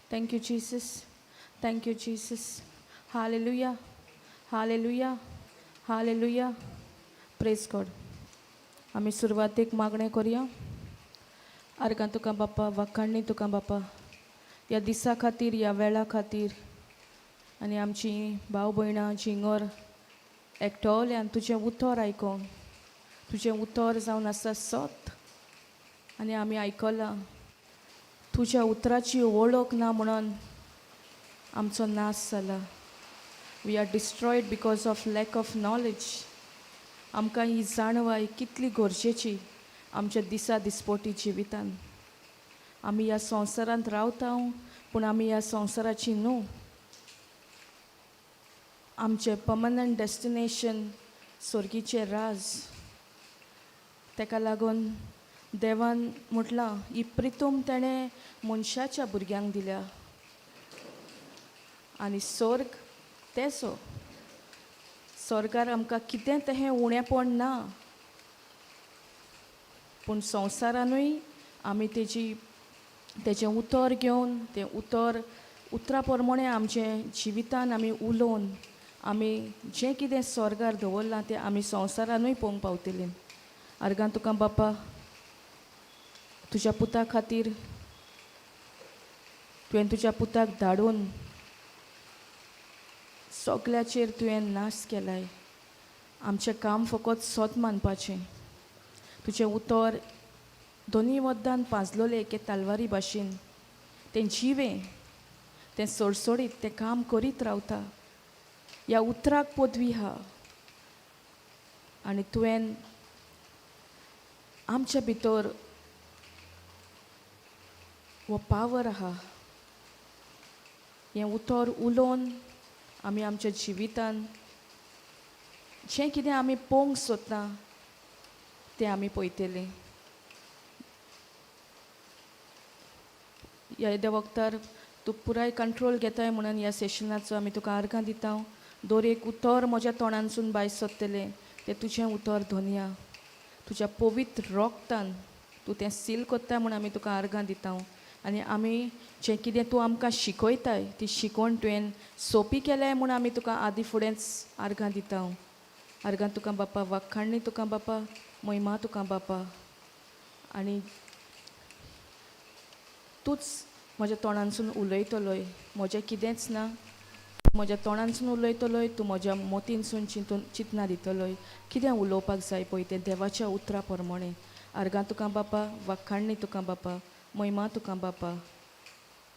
Thank you, Jesus. Thank you, Jesus. Hallelujah. Hallelujah. Hallelujah. Praise God. आम्ही सुरवातीक मागणें करूया. आर्गां तुका बापा, वखाणणी तुका बापा, ह्या दिसा खातीर, ह्या वेळा खातीर, आनी आमची भाव भयणां जिंगर एकठांयल्यान तुजें उतर आयकोंक, तुजें उतर जावन आसा सत, आनी आमी आयकलां तुज्या उतराची वळख ना म्हणून आमचो नाश जाला. We are destroyed because of lack of knowledge. आमकां ही जाणवाय कितली गरजेची आमच्या दिसा दिसपोटी जिवितान. आमी ह्या संवसारांत रावता पूण आमी ह्या संवसाराची न्हू. आमचें पर्मनंट डेस्टिनेशन स्वर्गीचें राज. तेका लागून देवान म्हटलां ही प्रितूम तेणें मनशाच्या भुरग्यांक दिल्या, आनी स्वर्ग तेसो. स्वर्गार आमकां कितें तें उणेंपण ना, पूण संवसारानूय आमी तेजें उतर घेवन तें उतरा प्रमाणें आमचें जिवितान आमी उलोवन आमी जें कितें स्वर्गार दवरलां तें आमी संवसारानूय पळोवंक पावतलीं. आर्गां तुका बापा, तुज्या पुता खातीर तुवें तुज्या पुताक धाडून सगल्याचेर तुवें नाश केलाय. आमचें काम फकत सत मानपाचें. तुजें उतर दोनी वद्दान पांचलोलें एके तालवारी भाशेन तें जिवें तें सडसडीत तें काम करीत रावता. ह्या उतराक पदवी आहा, आनी तुवें आमच्या भितर हो पावर आहा. हें उतर उलोवन आमी आमच्या जिवितान जें कितें आमी पळोवंक सोदता तें आमी पळयतलीं. ह्या वक्तार तूं पुराय कंट्रोल घेताय म्हणून ह्या सेशनाचो आमी तुका आर्गां दिता. दर एक उतर म्हज्या तोंडांसून भायर सरतलें तें तुजें उतर धोनया. तुज्या पवित्र रोगतान तूं तें सील कोत्ता म्हणून आमी तुका आर्गां दिता. आनी आमी जें कितें तूं आमकां शिकयताय ती शिकोवन तुवें सोंपी केल्याय म्हूण आमी तुका आदी फुडेंच आर्गां दिता. आर्गां तुका बापा, वखाणणी तुका बापा, महिमा तुका बापा. आनी तूंच म्हज्या तोंडांसून उलयतलोय, म्हजें कितेंच ना. म्हज्या तोंडांसून उलयतलोय, तूं म्हज्या मोतीनसून चिंतना दितलोय कितें उलोवपाक जाय पळय तें देवाच्या उतरा प्रमाणें. आर्गां तुका बापा, वखाणणी तुका बापा, महिमा तुका बापा.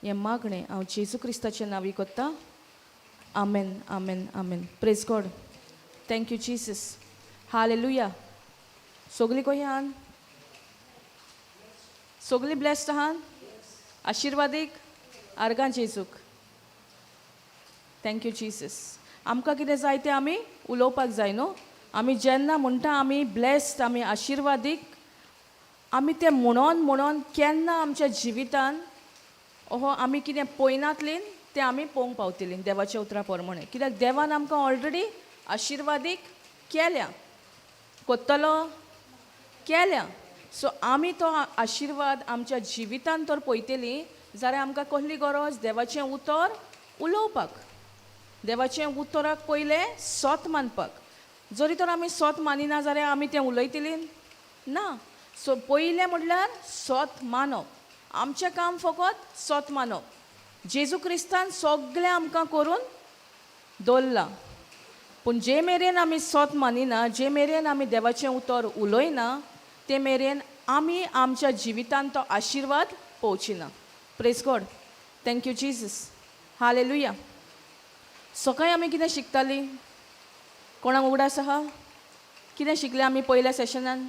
हें मागणें हांव जेजू क्रिस्ताच्या नांवी कोत्ता. आमेन, आमेन, आमेन. Praise God. Thank you Jesus. हालेलुया. सगलीं कशी आहात? सगलीं ब्लेस्ड आहात? आशिर्वादीक? आर्गां जेजूक. Thank you Jesus. आमकां कितें जाय तें आमी उलोवपाक जाय न्हू. आमी जेन्ना म्हणटा आमी ब्लेस्ड, आमी आशिर्वादीक, आमी तें म्हणून केन्ना आमच्या जिवितान ओहो आमी कितें पळयनातलीं तें आमी पळोवंक पावतलीं देवाच्या उतरा प्रमाणें. कित्याक देवान आमकां ऑलरेडी आशिर्वादीक केल्या, कोत्तलो केल्या. सो आमी तो आशिर्वाद आमच्या जिवितान तर पळयतलीं जाल्यार आमकां कसली गरज देवाचें उतर उलोवपाक, देवाचें उतराक पयलें सत मानपाक. जरी तर आमी सत मानिना जाल्यार आमी तें उलयतलीं ना. सो पयलें म्हटल्यार सत मानप. आमचें काम फकत सत मानप. जेजू क्रिस्तान सगळें आमकां करून दवरलां. पूण जे मेरेन आमी सत मानिना, जे मेरेन आमी देवाचें उतर उलयना, ते मेरेन आमी आमच्या जिवितान तो आशिर्वाद पळोवचिना. Praise God. Thank you Jesus. हालेलुया. सकाळीं आमी कितें शिकतालीं? कोणाक उगडास आहा? कितें शिकलें आमी पयल्या सेशनान?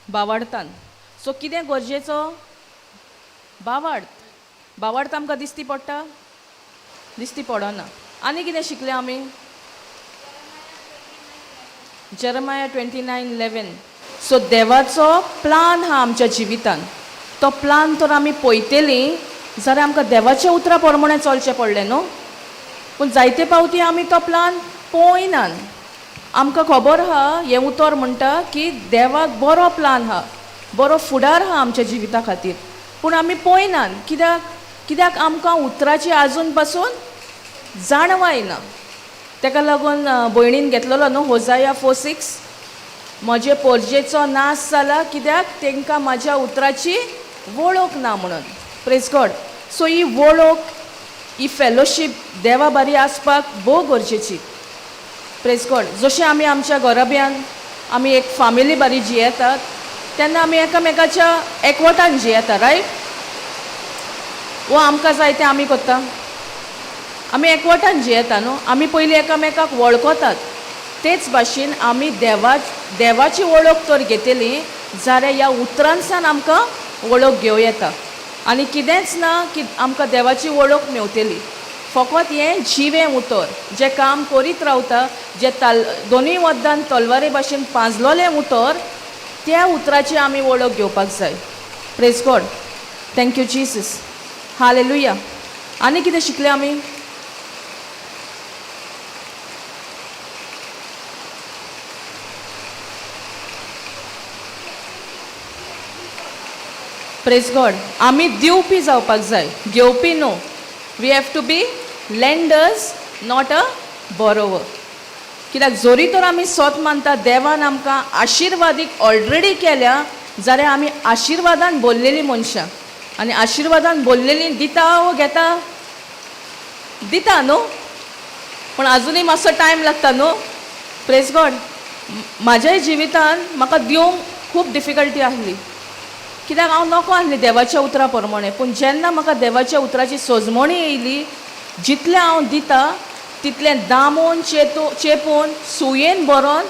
बावार्थान. सो कितें गरजेचो? बावार्थ. बावार्थ आमकां दिसती पडटा? दिसती पडना. आनी कितें शिकलें आमी? जेरमाया 29:11. सो देवाचो प्लान हा आमच्या जिवितान. तो प्लान तर आमी पळयतलीं जाल्यार आमकां देवाच्या उतरा प्रमाणें चलचें पडलें न्हू. पूण जायते पावटी आमी तो प्लान पळयनात. आमकां खबर आहा हें उतर म्हणटा की देवाक बरो प्लान आहा, बरो फुडार आहा आमच्या जिविता खातीर, पूण आमी पळयनात. कित्याक आमकां उतराची आजून पासून जाणवाय ना. ताका लागून भयणीन घेतलेलो न्हू होजाया 4:6, म्हजे पोरजेचो नाश जाला कित्याक तांकां म्हाज्या उतराची वळख ना म्हणून. Praise God. सो ही वळख, ही फेलोशीप देवा बारी आसपाक भोव गरजेची. Praise God. जशें आमी आमच्या घराब्यान आमी एक फामिली बारी जियेतात तेन्ना आमी एकामेकाच्या एकवटान जियेता, रायट? वो आमकां जाय तें आमी करता, आमी एकवटान जियेता न्हू. आमी पयलीं एकामेकाक वळखतात. तेच भाशेन आमी देवाची वळख तर घेतली जाल्यार ह्या उतरांसान आमकां वळख घेवं येता. आनी कितेंच ना की आमकां देवाची वळख मेवतली. फकत हें जिवें उतर जें काम करीत रावता, जें दोनूय वद्दान तलवारे भाशेन पांजलोलें उतर, त्या उतराची आमी वळख घेवपाक जाय. Praise God. Thank you Jesus. हालेलुया. आनी कितें शिकले आमी? Praise God. आमी दिवपी जावपाक जाय, घेवपी न्हू. We have to be lenders, not a borrower. कित्याक जोरी तर आमी सोत मानता देवान आमकां आशिर्वादीक ऑलरेडी केल्या जाल्यार आमी आशिर्वादान भरलेलीं मनशां. आनी आशिर्वादान भरलेलीं दिता वो घेता? दिता न्हू, पूण आजुनूय मातसो टायम लागता न्हू. Praise God. म्हाज्याय जिवितान म्हाका दिवंक खूब डिफिकल्टी आहली कित्याक हांव नोको आहलें देवाच्या उतरा प्रमाणे. पूण जेन्ना म्हाका देवाच्या उतराची सोजमणी येयली, जितलें हांव दिता तितलें दामून चेपून सुयेन बरोवन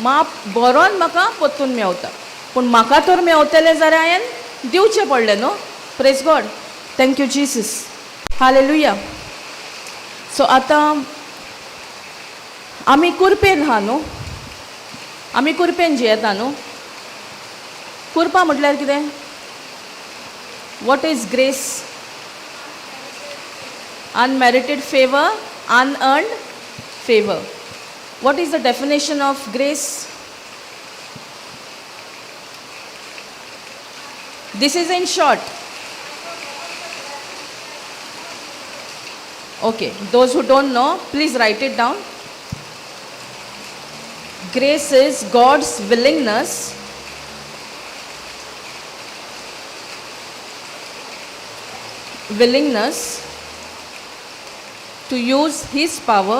माप बरोवन म्हाका परतून मेवता. पूण म्हाका तर मेवतलें जाल्यार हांवें दिवचें पडलें न्हू. Praise God. Thank you Jesus. Hallelujah. So आतां आमी कुरपेन आहा न्हू, आमी कुरपेन जियेता न्हू. कुरपा म्हटल्यार कितें? What is grace? Unmerited favour, unearned favor. What is the definition of grace? This is in short. Okay, those who don't know, please write it down. Grace is God's willingness to use His power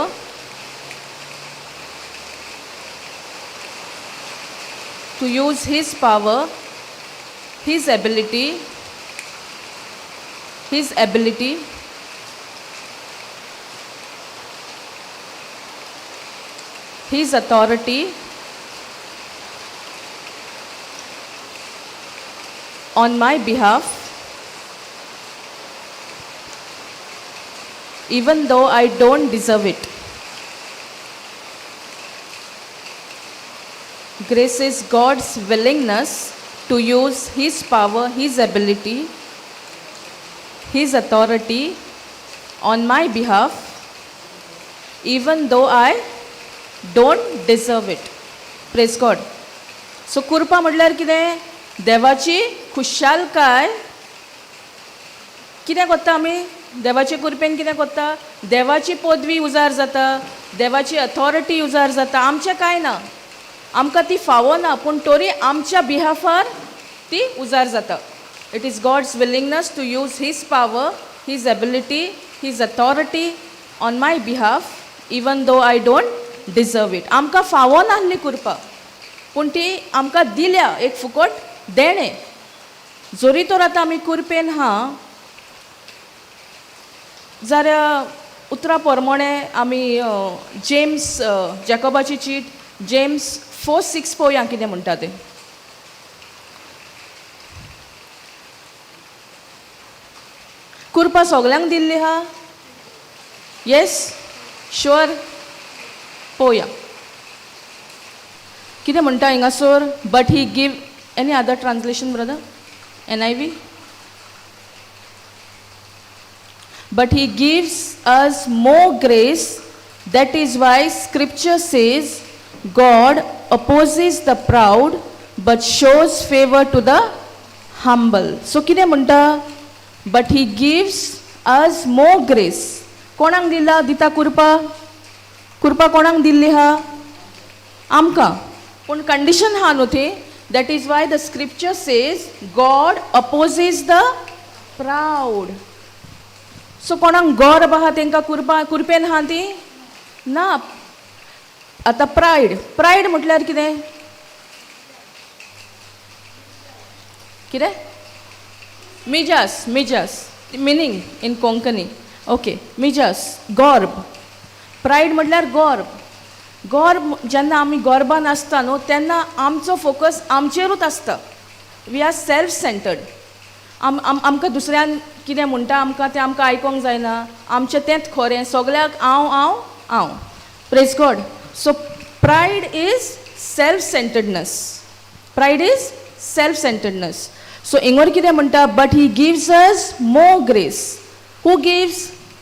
His ability, His authority on my behalf, even though I don't deserve it. Grace is God's willingness to use His power, His ability, His authority on my behalf, even though I don't deserve it. Praise God. So कृपा म्हटल्यार कितें? देवाची खुशालकाय. कितें करता आमी देवाचे कृपेन? कितें करता? देवाची पदवी उजार जाता, देवाची अथॉरिटी उजार जाता. आमचें कांय ना, आमकां ती फावना, पूण तरी आमच्या बिहाफार ती उजार जाता. It is God's willingness to use his power, his ability, his authority on my behalf, even though I don't deserve it. आमकां फावना आहली कृपा, पूण ती आमकां दिल्या एक फुकट देणें. जोरी तर आतां आमी कृपेन हा जाल्यार उतरा प्रमाणे आमी जेम्स जॅकोबाची चीट जेम्स 4:6 पळोवया कितें म्हणटा तें. कृपा सगल्यांक दिल्ली आहा? Yes, sure. पळोवया कितें म्हणटा हिंगासोर. But he give any other translation brother? NIV. but he gives us more grace. That is why scripture says God opposes the proud but shows favor to the humble. So कितें म्हणटा, but he gives us more grace. कोणाक दिला दिता कृपा? कृपा कोणाक दिल्ली हा? आमकां. पूण कंडिशन हा न्हू ती. That is why the scripture says God opposes the proud. So कोणाक गर्व आहा तेंकां कृपेन हा ती ना. आतां प्रायड म्हटल्यार कितें? कितें? मिजास मिनींग इन कोंकणी. ओके, मिजास गर्व. प्रायड म्हटल्यार गर्व जेन्ना आमी गर्भान आसता न्हू तेन्ना आमचो फोकस आमचेरूच आसता. We are self centered. आमकां दुसऱ्यान कितें म्हणटा आमकां तें आमकां आयकोंक जायना. आमचें तेंच खरें. सगळ्याक हांव. Praise God. So pride is self centredness. So इंगोर कितें म्हणटा, but he gives us more grace. Who gives?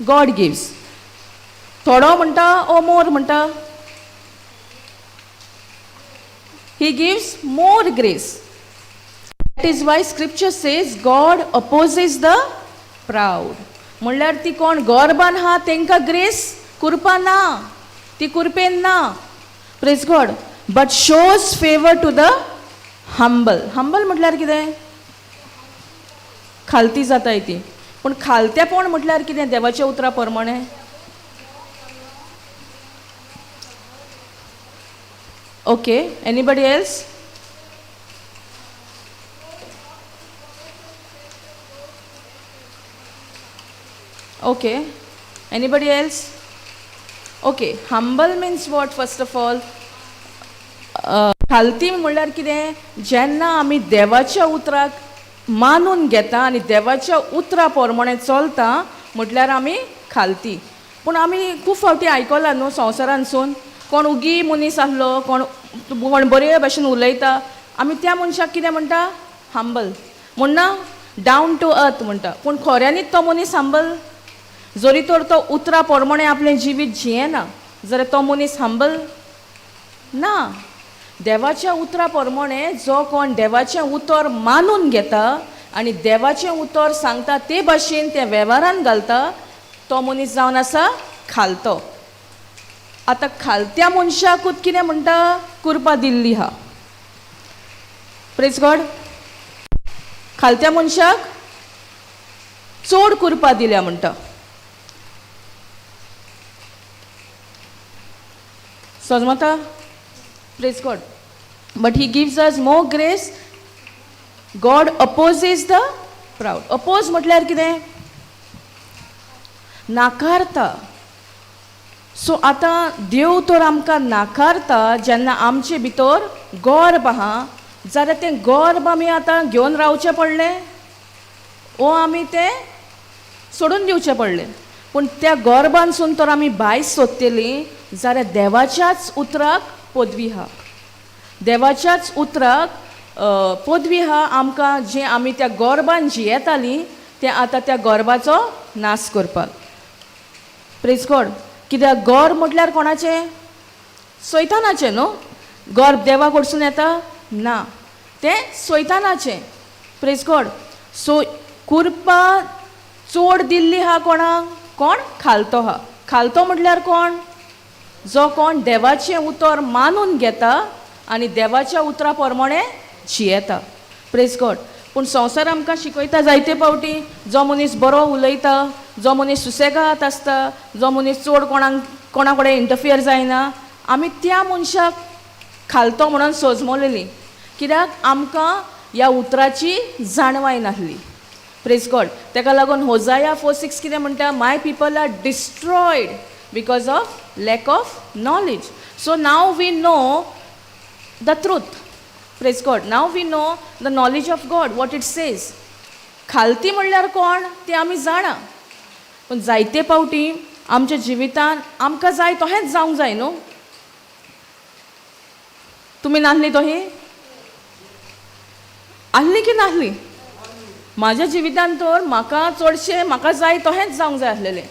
God gives. थोडो म्हणटा ओ मोर म्हणटा? He gives more grace. That is why scripture says God opposes the proud. म्हणल्यार ती कोण गर्भान हा तेंकां ग्रेस कृपा ना. ती कृपेन ना. Praise God. But shows favour to the humble. Humble म्हटल्यार कितें? खालती जाताय ती. पूण खालतेपण म्हटल्यार कितें देवाच्या उतरा प्रमाणे? Okay, anybody else? Okay, anybody else? Okay, humble means what first of all? खालती म्हणल्यार कितें? जेन्ना आमी देवाच्या उतराक मानून घेता आनी देवाच्या उतरा प्रमाणे चलता म्हटल्यार आमी खालती. पूण आमी खूब फावटी आयकलां न्हू संवसारांतसून, कोण उगी मनीस आहलो, कोण बरे भाशेन उलयता, आमी त्या मनशाक कितें म्हणटा? हंबल म्हणना, डावन टू अर्थ म्हणटा. पूण खऱ्यांनीच तो मनीस हंबल? जरी तर तो उतरा प्रमाणे आपलें जिवीत जियेना जाल्यार तो मनीस हंबल ना. देवाच्या उतरा प्रमाणे जो कोण देवाचें उतर मानून घेता आनी देवाचें उतर सांगता ते भाशेन तें वेव्हारान घालता, तो मनीस जावन आसा खालतो. आतां खालत्या मनशाकूच कितें म्हणटा? कृपा दिल्ली हा. Praise God. खालत्या मनशाक चड कृपा दिल्या म्हणटा. समजता? Praise God. But he gives us more grace. God opposes the proud. Oppose म्हटल्यार कितें? नाकारता. सो आतां देव तर आमकां नाकारता जेन्ना आमचे भितर गर्व आहा, जाल्यार तें गर्व आमी आतां घेवन रावचें पडलें वो आमी तें सोडून दिवचें पडलें. पूण त्या गर्भानसून तर आमी भायर सोदतलीं जाल्यार देवाच्याच उतराक पदवी हा. देवाच्याच उतराक पदवी हा आमकां. जें आमी त्या गर्भान जियेतालीं तें आतां त्या गर्भाचो नाश करपाक. Praise God. कित्याक गर्व म्हटल्यार कोणाचें? सैतानाचें न्हू. गर्व देवा कडसून येता? ना, तें सैतानाचें. Praise God. सो कृपा चड दिल्ली हा कोणाक? कोण? खालतो हा. खालतो म्हटल्यार कोण? जो कोण देवाचें उतर मानून घेता आनी देवाच्या उतरा प्रमाणे जियेता. Praise God. पूण संवसार आमकां शिकयता जायते फावटी, जो मनीस बरो उलयता, जो मनीस सुसेगाद आसता, जो मनीस चड कोणा कडेन इंटरफियर जायना, आमी त्या मनशाक खालतो म्हणून सोजमलेलीं. कित्याक आमकां ह्या उतराची जाणवाय नाहली. Praise God. ताका लागून होजाया 4:6 कितें म्हणटा? My people are destroyed because of lack of knowledge. So now we know the truth. Praise God. Now we know the knowledge of God, what it says. खालती म्हणल्यार कोण तें आमी जाणा. पूण जायते फावटी आमच्या जिवितान आमकां जाय तहेंच जावंक जाय न्हू. तुमी नाहली तही? आहली की नाहली? म्हाज्या जिवितान तर म्हाका चडशें म्हाका जाय तहेंच जावंक जाय आसलेलें,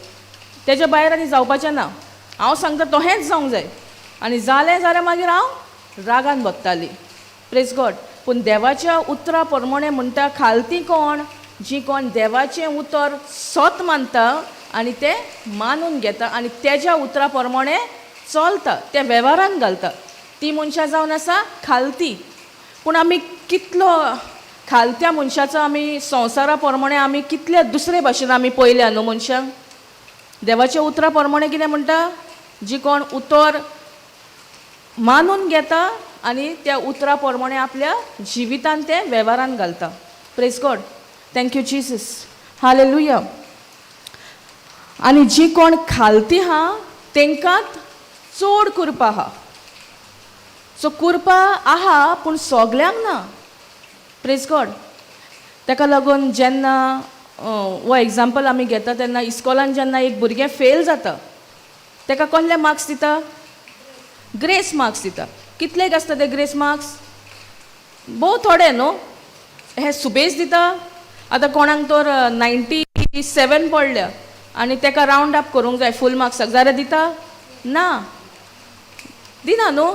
तेज्या भायर आनी जावपाचें ना. हांव सांगता तहेंच जावंक जाय, आनी जालें जाल्यार मागीर हांव रागान बगताली. Praise God. पूण देवाच्या उतरा प्रमाणे म्हणटा खालती कोण, जी कोण देवाचें उतर सोत मानता आनी ते मानून घेता आनी तेज्या उतरा प्रमाणे चलता, ते वेव्हारान घालता, ती मनशां जावन आसा खालती. पूण आमी कितलो खालत्या मनशाचो आमी संवसारा प्रमाणे आमी कितले दुसरे भाशेन आमी पयल्या न्हू मनशांक. देवाच्या उतरा प्रमाणे कितें म्हणटा, जी कोण उतर मानून घेता आनी त्या उतरा प्रमाणे आपल्या जिवितान ते वेव्हारान घालता. Praise God. Thank you Jesus. Hallelujah. आनी जी कोण खालती हा तेंकांत चड कृपा आहा. सो कृपा आहा पूण सगल्यांक ना. Praise God. ताका लागून जेन्ना हो एग्जाम्पल आमी घेता तेन्ना इस्कॉलान जेन्ना एक भुरगें फेल जाता ताका कसले मार्क्स दिता, ग्रेस मार्क्स दिता. कितलेक आसता ते ग्रेस मार्क्स? भोव थोडे न्हू. हे सुबेज दिता. आतां कोणाक तर 97 पडल्या आनी ताका रावंड अप करूंक जाय फूल मार्क्साक जाल्यार दिता? ना, दिना न्हू.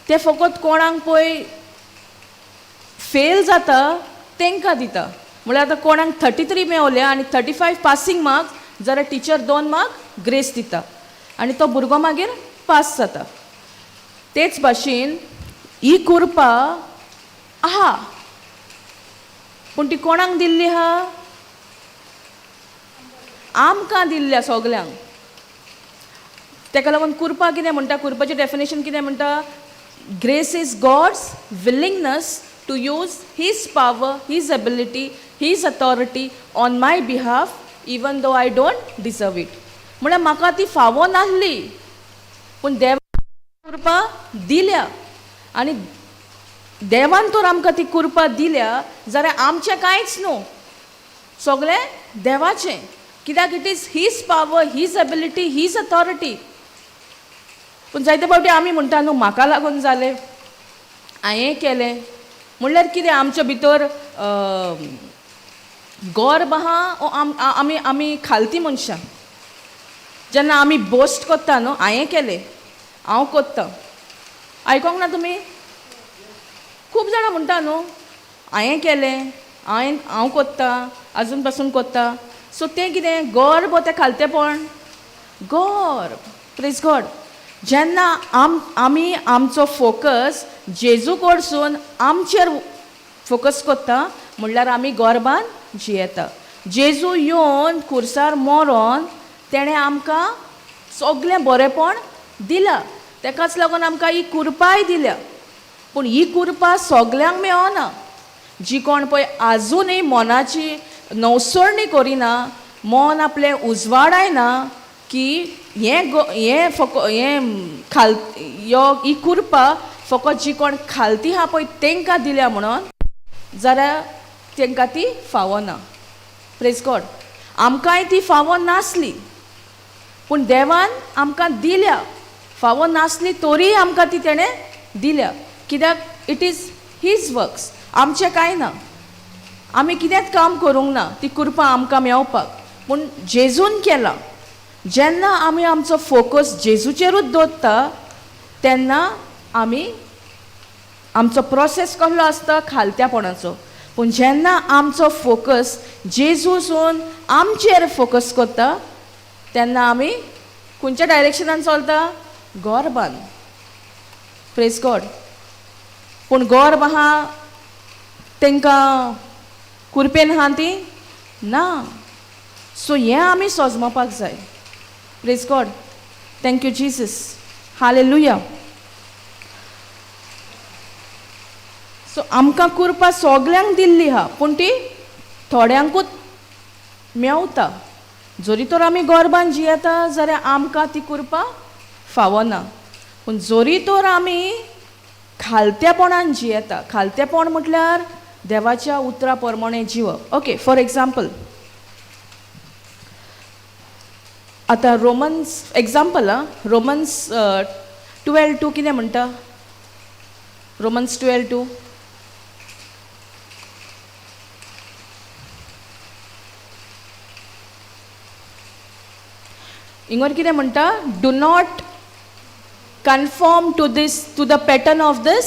ते फकत कोणाक पळय फेल जाता तांकां दिता. म्हळ्यार आतां कोणाक 33 मेवल्या आनी 35 पासींग मार्क्स जाल्यार टिचर 2 मार्क ग्रेस दिता आनी तो भुरगो मागीर पास जाता. तेच भाशेन ही कृपा आहा पूण ती कोणाक दिल्ली आहा? आमकां दिल्ल्या सगल्यांक. ताका लागून कृपा कितें म्हणटा, कृपाचें डेफिनेशन कितें म्हणटा? Grace is God's willingness to use his power, his ability, his authority on my behalf even though I don't deserve it. म्हळ्यार म्हाका ती फावो नासली पूण देवा कृपा दिल्या आनी देवान तर आमकां ती कृपा दिल्या जाल्यार आमचें कांयच न्हू, सगळें देवाचें. कित्याक it is his power, his ability, his authority. पूण जायते फावटी आमी म्हणटा न्हू म्हाका लागून जालें, हांवें केलें. म्हणल्यार कितें आमच्या भितर गर्व आहा? आमी आमी खालती मनशां. जेन्ना आमी बोस्ट कोत्ता न्हू, हांवें केलें, हांव कोत्ता. आयकोंक ना तुमी? खूब जाणां म्हणटा न्हू हांवें केलें, हांव कोत्ता, आजून पासून कोत्ता. सो तें कितें गर्व तें खालतेपण? गर्व. Praise God. जेन्ना आमी आमचो फोकस जेजू कडसून आमचेर फोकस कोत्ता म्हणल्यार आमी गर्वान जियेता. जेजू येवन खुर्सार मरोन तेणें आमकां सगलें बरेंपण दिलां. ताकाच लागून आमकां ही कृपाय दिल्या. पूण ही कृपा सगल्यांक मेळना. जी कोण पळय आजुनूय मनाची नवसळणी करिना, मन आपलें उजवाडायना की हें ही कृपा फकत जी कोण खालती आहा पळय तांकां दिल्या म्हणून, जाल्यार तांकां ती फावना. Praise God. आमकांय ती फावो नासली पूण देवान आमकां दिल्या. फावो नासली तोरी आमकां ती तेणें दिल्या. कित्याक इट इज हीज वर्क्स, आमचें कांय ना. आमी कितेंच काम करूंक ना ती कृपा आमकां मेळपाक. पूण जेजून केलां. जेन्ना आमी आमचो फोकस जेजूचेरूच दवरता तेन्ना आमी आमचो प्रोसेस कसलो आसता खालत्यापणाचो. पूण जेन्ना आमचो फोकस जेजूसून आमचेर फोकस करता तेन्ना आमी खंयच्या डायरेक्शनान चलता? गर्वान. Praise God. पूण गर्व आहा तांकां कृपेन आहा ती? ना. सो हें आमी सोजमपाक जाय. Praise God. Thank you Jesus. हालेलुया. सो आमकां कृपा सगल्यांक दिल्ली आहा पूण ती थोड्यांकूच मेवता. जरी तर आमी गर्वान जियेता जाल्यार आमकां ती कृपा फावना. पूण जरी तर आमी खालतेपणान जियेता, खालतेपण म्हटल्यार देवाच्या उतरा प्रमाणे जिवप. ओके, फॉर एग्जाम्पल आतां रोमन्स एग्जाम्पल रोमन्स 12:2 कितें म्हणटा? रोमन्स 12:2 इंगोर कितें म्हणटा, do not conform to the pattern of this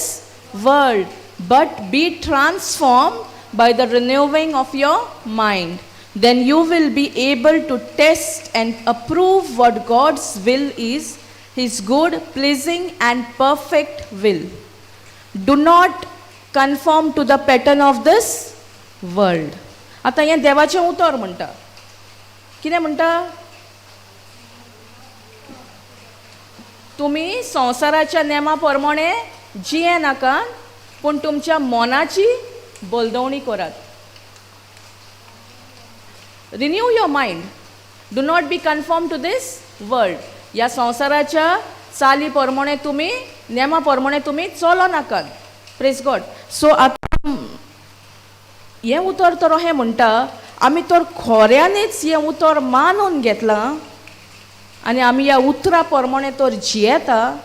world, but be transform by the renewing of your mind. Then you will be able to test and approve what God's will is, His good, pleasing and perfect will. Do not conform to the pattern of this world. आता हे देवाचें उतर म्हणटा. कितें म्हणटा? तुम्ही संसाराच्या नेमा प्रमाणे जिये नाकात, पूण तुमच्या मनाची बोलदवणी करात. Renew your mind. Do not be conform to this world. या संसाराच्या चाली प्रमाणे तुम्ही, नेमा प्रमाणे तुम्ही चलो नाकात. Praise God. सो आता हे उतर तर हे म्हणटा, आमी तर खऱ्यांनीच हे उतर मानून घेतलां आनी आमी ह्या उतरा प्रमाणे तर जियेता,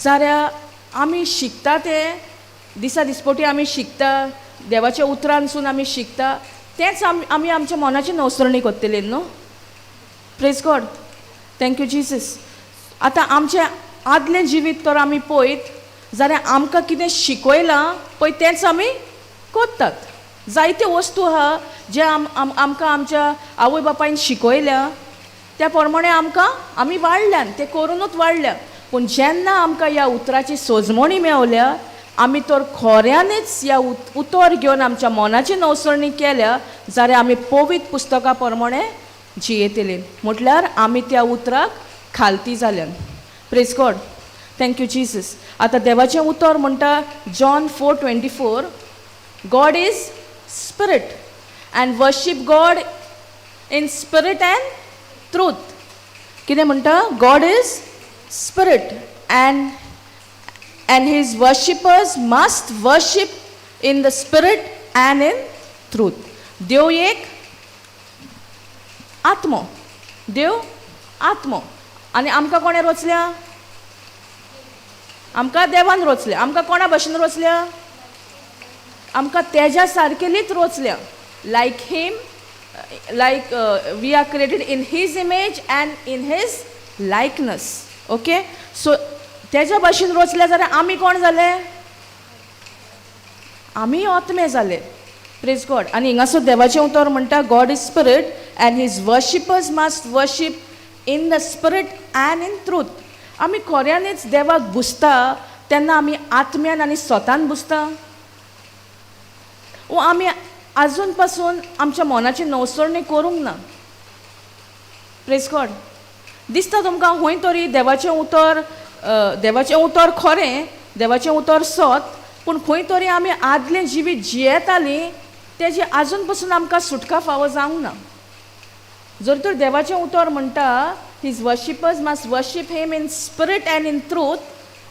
जाल्यार आमी शिकता ते दिसा दिसपोटी आमी शिकता, देवाच्या उतरांसून आमी शिकता, तेंच आमी आमच्या मनाची नवसरणी करतली न्हू. Praise God. Thank you Jesus. आतां आमचें आदलें जिवीत तर आमी पळयत जाल्यार आमकां कितें शिकयलां पळय तेंच आमी करतात. जायत्यो वस्तू आहा जे आमकां आमच्या आवय बापायन शिकयल्या, त्या प्रमाणे आमी वाडल्यान, ते करूनच वाडल्या. पूण जेन्ना आमकां ह्या उतराची सोजमणी मेवल्या, आमी तर खऱ्यांनीच ह्या उतर घेवन आमच्या मनाची नवसरणी केल्या, जाल्यार आमी पवित्र पुस्तका प्रमाणे जियेतली. म्हटल्यार आमी त्या उतराक खालती जाल्यान. Praise God. Thank you Jesus. आतां देवाचें उतर म्हणटा John 4:24, God is spirit and worship God in spirit and truth. कितें म्हणटा? God is spirit and his worshippers must worship in the spirit and in truth. देव एक आत्मो. देव आत्मो. आनी आमकां कोणें रोचल्या? आमकां देवान रोचल्या. आमकां कोणा भाशेन रोचल्या? आमकां तेज्या सारकेलीच रोचल्या. Like him, like we are created in his image and in his likeness. Okay. So तेज्या भाशेन रोचले जाल्यार आमी कोण जाले? आमी आत्मे जाले. Praise God. आनी हिंगासर देवाचें उतर म्हणटा, God is spirit and his worshippers must worship in the spirit and in truth. आमी खऱ्यांनीच देवाक बुजता तेन्ना आमी आत्म्यान आनी स्वतान बुजता, वो आमी आजून पासून आमच्या मनाची नवसरणी करूंक ना. Praise God. दिसता तुमकां खंय तरी देवाचें उतर खरें, देवाचें उतर सत, पूण खंय तरी आमी आदलें जिवीत जियेतालीं तेजी आजून पासून आमकां सुटका फावो जावंक ना. जर तर देवाचें उतर म्हणटा his worshippers must worship him in spirit and in truth,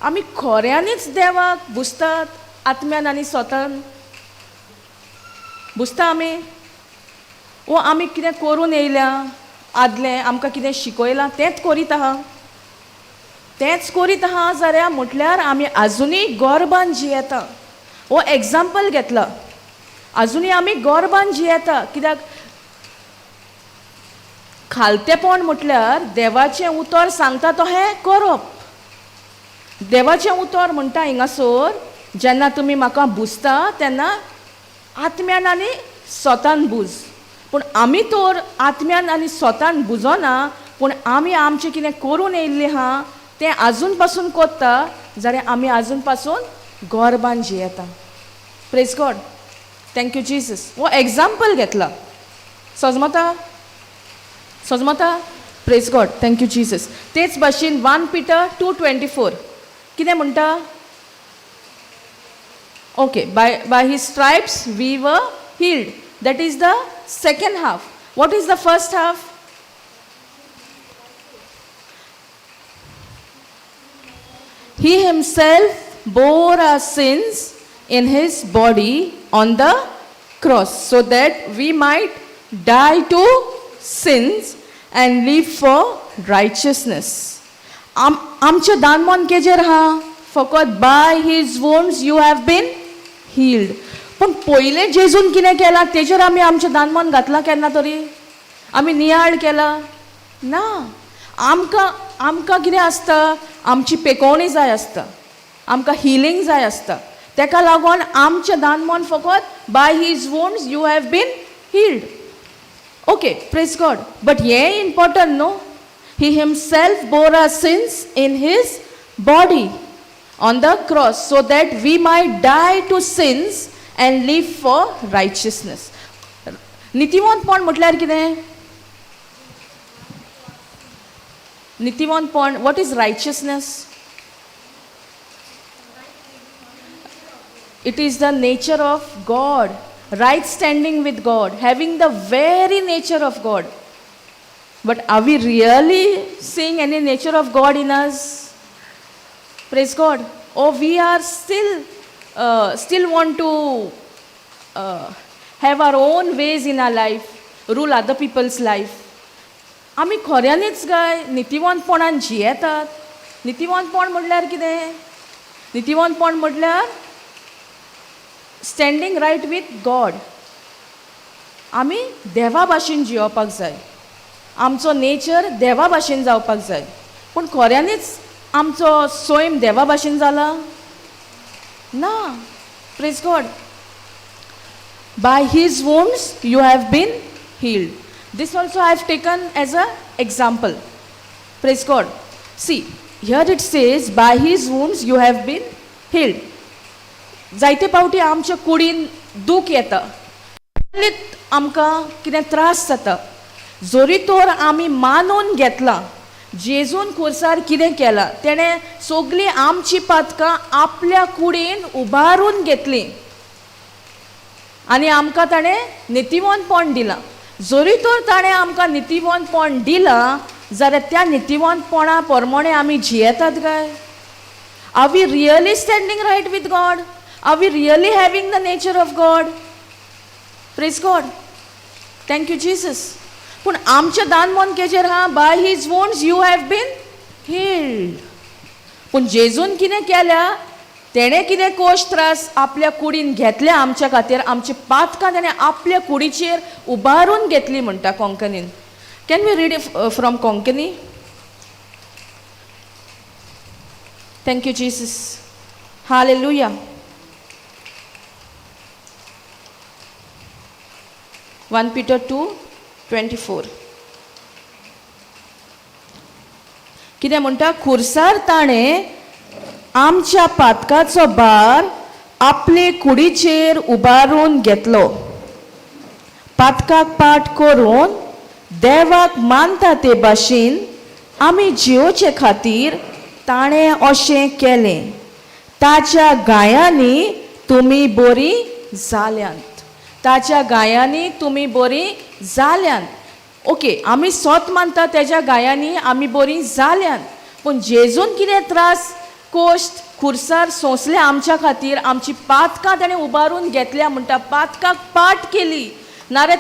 आमी खऱ्यांनीच देवाक बुजतात आत्म्यान आनी स्वतान? बुजता आमी? वो आमी कितें करून येयल्या आदलें, आमकां कितें शिकयलां तेंच करीत आहा? तेंच करीत आहा जाल्यार म्हटल्यार आमी आजुनूय गोरबान जियेता. हो एग्जाम्पल घेतला. आजुनूय आमी गोरबान जियेता. कित्याक खालतेपण म्हटल्यार देवाचें उतर सांगता तो हें करप. देवाचें उतर म्हणटा हिंगासर, जेन्ना तुमी म्हाका बुजता तेन्ना आत्म्यान आनी स्वतान बुज. पूण आमी तर आत्म्यान आनी स्वतान बुजोना, पूण आमी आमचें कितें करून येयल्लें आहा तें आजून पासून कोत्ता, जाल्यार आमी आजून पासून गोरबान जियेता. Praise God. Thank you Jesus. हो एग्जाम्पल घेतला. समजता? Praise God. Thank you Jesus. तेच भाशेन 1 Peter 2:24 कितें म्हणटा? Okay. by his stripes we were healed. That is the second half. What is the first half? He himself bore our sins in his body on the cross, so that we might die to sins and live for righteousness. आमचे दानमोन केजेर हा? फकत by his wounds you have been healed. पण पयले जेजून कितें केलां तेजेर आमी आमचें दानमोन घातलां केन्ना तरी? आमी नियाळ केला ना. आमकां आमकां कितें आसता, आमची पेकोवणी जाय आसता, आमकां हिलींग जाय आसता. ताका लागून आमचें दानमन फकत by his wounds you have been healed. Okay, praise God. But हें इम्पॉर्टंट न्हू. He himself bore our sins in his body on the cross so that we might die to sins and live for righteousness. नितिवंतपण म्हटल्यार कितें? नितिवंतपण, what is righteousness? It is the nature of God, right standing with God, having the very nature of God. But are we really seeing any nature of God in us? Praise God. Or we are still want to have our own ways in our life, rule other people's life. आमी खऱ्यांनीच काय नितिवंतपणान जियेतात? नितिवंतपण म्हटल्यार कितें? नितिवंतपण म्हटल्यार standing right with God. आमी देवा भाशेन जियोपाक जाय. आमचो नेचर देवा भाशेन जावपाक जाय. पूण खऱ्यांनीच आमचो सोयम देवा भाशेन जाला ना. Praise God. By his wounds you have been healed. This also I have taken as a example. Praise God. See here it says by his wounds you have been healed. जायते फावटी आमच्या कुडीन दूख येता, आमकां कितें त्रास जाता. जोरी तोर आमी मानून घेतला जेजून खुर्सार कितें केलां, तेणें सगळीं आमची पातकां आपल्या कुडीन उबारून घेतलीं आनी आमकां ताणें नितिवंतपण दिलां. जोरी तर ताणें आमकां नितिवंतपण दिलां जाल्यार त्या नितिवंतपणा प्रमाणें आमी जियेतात काय? Are we really standing right with God? Are we really having the nature of God? Praise God. Thank you Jesus. पूण आमच्या दानमनकेचेर हा by his wounds you have been healed. पूण जेजून कितें केल्या, तेणें कितें कोश त्रास आपल्या कुडीन घेतल्या आमच्या खातीर, आमची पातकां ताणें आपल्या कुडीचेर उबारून घेतली म्हणटा कोंकणीन. Can we read from Konkani? Thank you Jesus. Hallelujah. One Peter 2:24. कितें म्हणटा? खुर्सार ताणें आमच्या पातकाचो भार आपले कुडीचेर उबारून घेतलो. पातकाक पाट करून देवाक मानता ते भाशेन आमी जियोचे खातीर ताणें अशें केलें. ताच्या गायांनी तुमी बरी जाल्यांत. ताच्या गायांनी तुमी बरी जाल्यांत. ओके, आमी सोत मानता तेज्या गायांनी आमी बरी जाल्यांत. पूण जेजून कितें त्रास कोश्ट खुर्सार सोंसले आमच्या खातीर, आमची पातकां ताणें उबारून घेतल्या म्हणटा. पातकाक पाट केली नाल्यार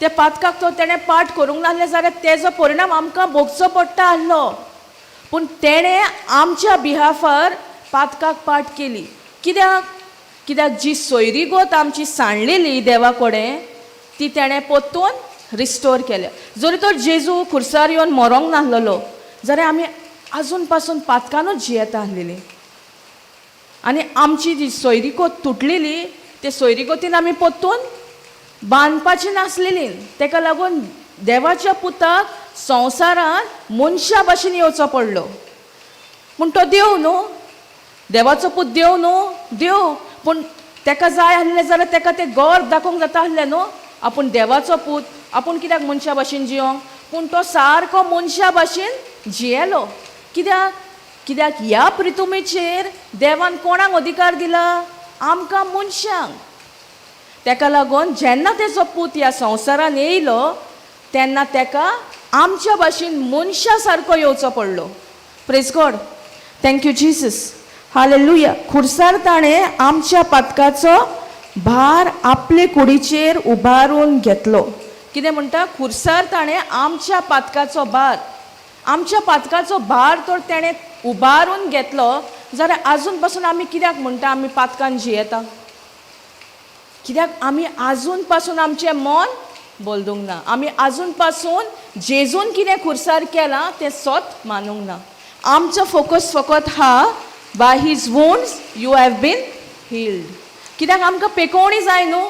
ते पातकाक तो तेणें पाट करूंक नासलें जाल्यार तेजो परिणाम आमकां भोगचो पडटा आसलो. पूण तेणें आमच्या बिहाफार पातकाक पाट केली. कित्याक जी सोयरीगोत आमची सांडलेली देवा कडेन ती तेणें पोत्तून रिस्टोर केल्या. जरी तर जेजू खुर्सार येवन मरोंक नासलेलो जाल्यार आमी आजून पासून पातकानूच जियेता आसलेली. आनी आमची जी सोयरीगोत तुटलेली ते सोयरीगोतीन आमी पोत्तून बांदपाची नासलेली. ताका लागून देवाच्या पुताक संवसारांत मनशा भाशेन येवचो पडलो. पूण तो देव न्हू, देवाचो पूत देव न्हू, देव. पूण ताका जाय आसलें जाल्यार ताका तें गोर दाखोवंक जाता आसलें न्हू. आपूण देवाचो पूत, आपूण कित्याक मनशा भाशेन जियोंक? पूण तो सारको मनशा भाशेन जियेलो. कित्याक ह्या पृथ्वीचेर देवान कोणाक अधिकार दिला? आमकां मनशांक. ताका लागून जेन्ना तेजो पूत ह्या संवसारान येयलो तेन्ना ताका आमच्या भाशेन मनशा सारको येवचो पडलो. Praise God. Thank you Jesus. हालेलुया. खुर्सार ताणें आमच्या पातकाचो भार आपले कुडीचेर उबारून घेतलो. कितें म्हणटा? खुर्सार ताणें आमच्या पातकाचो भार तर तेणें उबारून घेतलो जाल्यार आजून पासून आमी कित्याक म्हणटा आमी पातकान जियेता? कित्याक आमी आजून पासून आमचें मन बोलदूंक ना. आमी आजून पासून जेजून कितें खुर्सार केलां तें सोत मानूंक ना. आमचो फोकस फकत हा by his wounds you have been healed. कित्याक आमकां पेकोवणी जाय न्हू.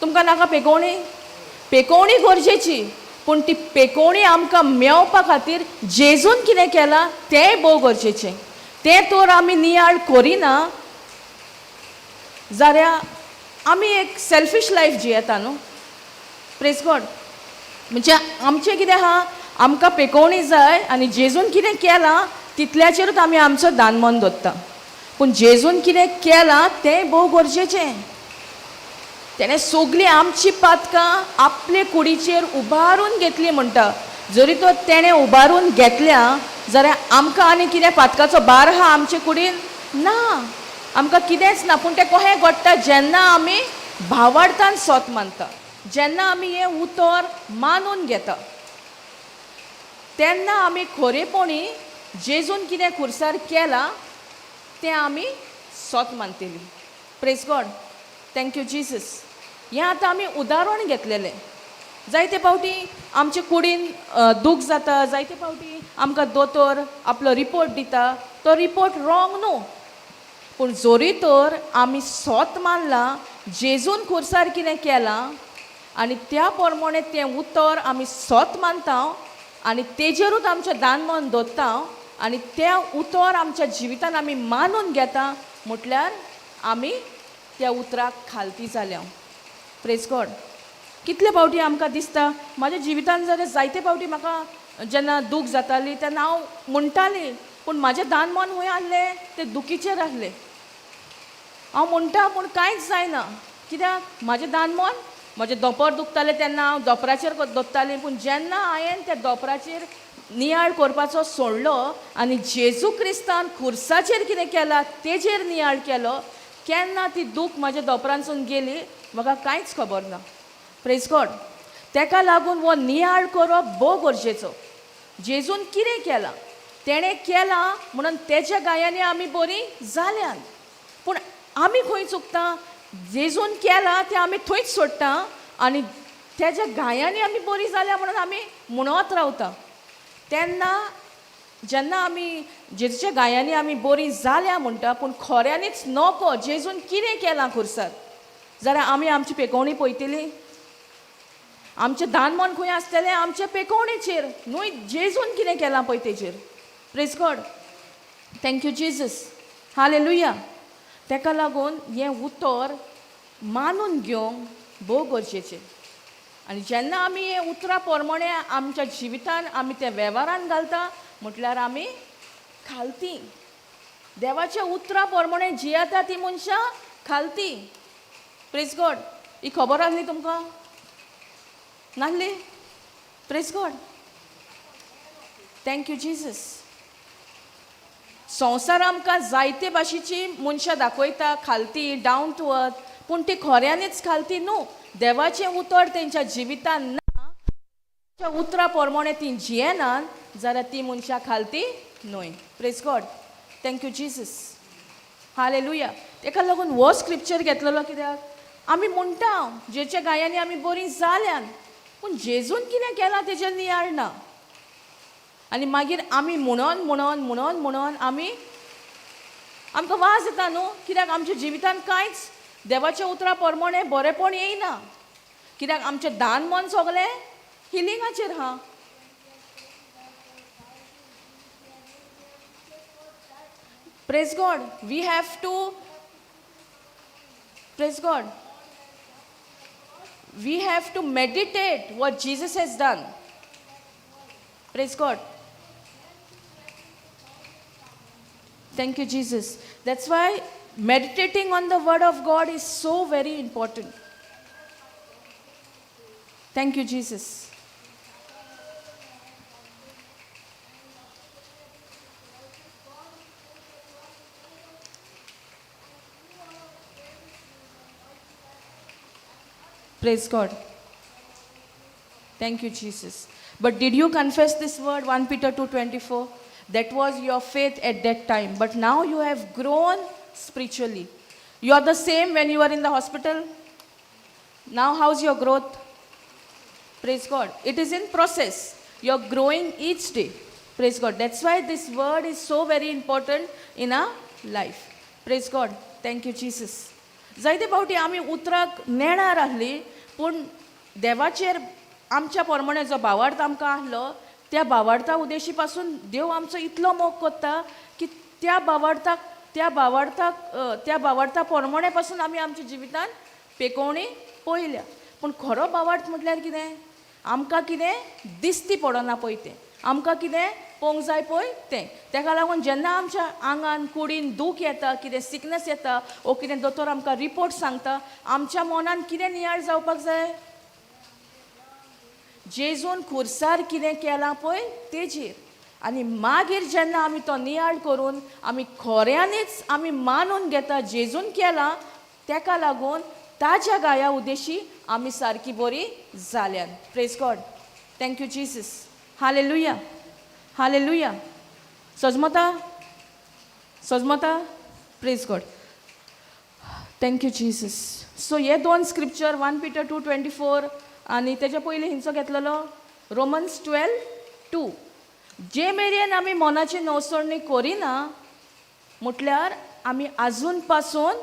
तुमकां नाका पेकोवणी? पेकोवणी गरजेची, पूण ती पेकोवणी आमकां मेळपा खातीर जेजून कितें केलां तेंय भोव गरजेचें. तें तर आमी नियाळ करिना जाल्यार आमी एक सेल्फीश लायफ जियेता न्हू. Praise God. म्हणजे आमचें कितें आहा, आमकां पेकोवणी जाय आनी जेजून कितें केलां तितल्याचेरूच आमी आमचो दानमन दवरता. पूण जेजून कितें केलां तें भोव गरजेचें. तेणें सगलीं आमची पातकां आपले कुडीचेर उबारून घेतली म्हणटा. जरी तर तेणें उबारून घेतल्या जाल्यार आमकां आनी कितें पातकाचो भार आहा आमचे कुडीन? ना, आमकां कितेंच ना. पूण तें कशें घडटा जेन्ना आमी भावार्थान सोत मानता, जेन्ना आमी हें उतर मानून घेता, तेन्ना आमी खरेपणी जेजून कितें खुर्सार केलां तें आमी सोत मानतलीं. Praise God. Thank you Jesus. हें आतां आमी उदाहरण घेतलेलें. जायते फावटी आमचे कुडीन दूख जाता, जायते फावटी आमकां दोतोर आपलो रिपोर्ट दिता, तो रिपोर्ट रॉंग न्हू. पूण जोरी तर आमी सोत मानलां, जेजून खुर्सार कितें केलां आनी त्या प्रमाणे तें उतर आमी सोत मानता आनी तेजेरूच आमचें दानमन दवरता आनी तें उतर आमच्या जिवितान आमी मानून घेता म्हटल्यार आमी त्या उतराक खालती जाल्या. Praise God. कितले फावटी आमकां दिसता, म्हाज्या जिवितान जाल्यार जायते फावटी म्हाका जेन्ना दूख जाताली तेन्ना हांव म्हणटाली, पूण म्हाजें दानमन खंय आहलें? तें दुखीचेर आहलें. हांव म्हणटा पूण कांयच जायना. कित्याक म्हाजें दानमन, म्हजें दोपर दुखतालें तेन्ना हांव दोपराचेर दवरतालें. पूण जेन्ना हांवें त्या दोपराचेर नियाळ करपाचो सोडलो आनी जेजू क्रिस्तान खुर्साचेर कितें केलां तेजेर नियाळ केलो, केन्ना ती दूख म्हाज्या दोपरांसून गेली म्हाका कांयच खबर ना. Praise God. तेका लागून हो नियाळ करप भोव गरजेचो. जेजून कितें केलां, तेणें केलां म्हणून तेज्या गायांनी आमी बरीं जाल्यात. पूण आमी खंय चुकता? जेजून केलां तें आमी थंयच सोडटा आनी तेज्या गायांनी आमी बरीं जाल्या म्हणून आमी म्हणत रावता. तेन्ना जेन्ना आमी जेजूच्या गायांनी आमी बरीं जाल्या म्हणटा, पूण खऱ्यांनीच नको जेजून कितें केलां खुर्सार, जाल्यार आमी आमची पेकोवणी पळयतलीं. आमचें दानमन खंय आसतलें? आमच्या पेकोवणेचेर न्हू, जेजून कितें केलां पळय तेचेर. Praise God. Thank you Jesus. Hallelujah. तेका लागून हें उतर मानून घेवंक भोव गरजेचें. आनी जेन्ना आमी हें उतरां प्रमाणे आमच्या जिवितान आमी तें वेव्हारान घालता म्हटल्यार आमी खालती. देवाच्या उतरां प्रमाणे जियेता ती मनशां खालती. Praise God. ही खबर आसली तुमकां? नासली? Praise God. Thank you Jesus. संवसार आमकां जायते भाशेची मनशां दाखयता खालती, डावन टू अर्थ, पूण ती खऱ्यांनीच खालती न्हू. देवाचें उतर तेंच्या जिवितान ना, उतरां प्रमाणे ती जियेनात जाल्यार ती मनशां खालती न्हय. Praise God. Thank you Jesus. Hallelujah. तेका लागून हो स्क्रिप्चर घेतलेलो कित्याक आमी म्हणटा जेच्या गायांनी आमी बरीं जाल्यात, पूण जेजून कितें केलां तेजेर नियाळ ना. आनी मागीर आमी म्हणोन म्हणोन म्हणोन म्हणोन आमकां वाज येता न्हू. कित्याक आमच्या जिवितान कांयच देवाच्या उतरां प्रमाणे बरेपण येयना. कित्याक आमचें दानमन सगलें हिलिंगाचेर आहा. Praise God. We have to praise God. We have to meditate what Jesus has done. Praise God. Thank you, Jesus. That's why meditating on the word of God is so very important. Thank you, Jesus. Praise God. Thank you, Jesus. But did you confess this word, 1 Peter 2:24? That was your faith at that time. But now you have grown spiritually. You are the same when you were in the hospital. Now how's your growth? Praise God. It is in process. You're growing each day. Praise God. That's why this word is so very important in our life. Praise God. Thank you, Jesus. जायते फावटी आमी उतराक नेणार आहली पूण देवाचेर आमच्या प्रमाणे जो भावार्थ आमकां आहलो त्या भावार्था उद्देशी पासून देव आमचो इतलो मोग करता की त्या भावार्था प्रमाणे पासून आमी आमच्या जिवितान पेकोवणी पळयल्या पूण खरो भावार्थ म्हटल्यार कितें आमकां कितें दिसती पडना पळय तें आमकां कितें पळोवंक जाय पळय तें तेका लागून जेन्ना आमच्या आंगान कुडीन दूख येता कितें सिकनस येता ओ कितें दोतोर आमकां रिपोर्ट सांगता आमच्या मनान कितें नियाळ जावपाक जाय जेजून खुर्सार कितें केलां पळय तेजेर आनी मागीर जेन्ना आमी तो नियाळ करून आमी खऱ्यांनीच आमी मानून घेता जेजून केलां तेका लागून ताज्या गाया उद्देशी आमी सारकी बरी जाल्यान प्रेज गॉड थँक्यू जीसस हालेलुया हालेलुया सजमता praise God thank you Jesus so हे दोन स्क्रिप्चर 1 Peter 2:24 आनी तेच्या पयलीं हिंचो घेतलेलो रोमन्स 12:2 जे मेरेन आमी मनाची नवसोडणी करिना म्हटल्यार आमी आजून पासून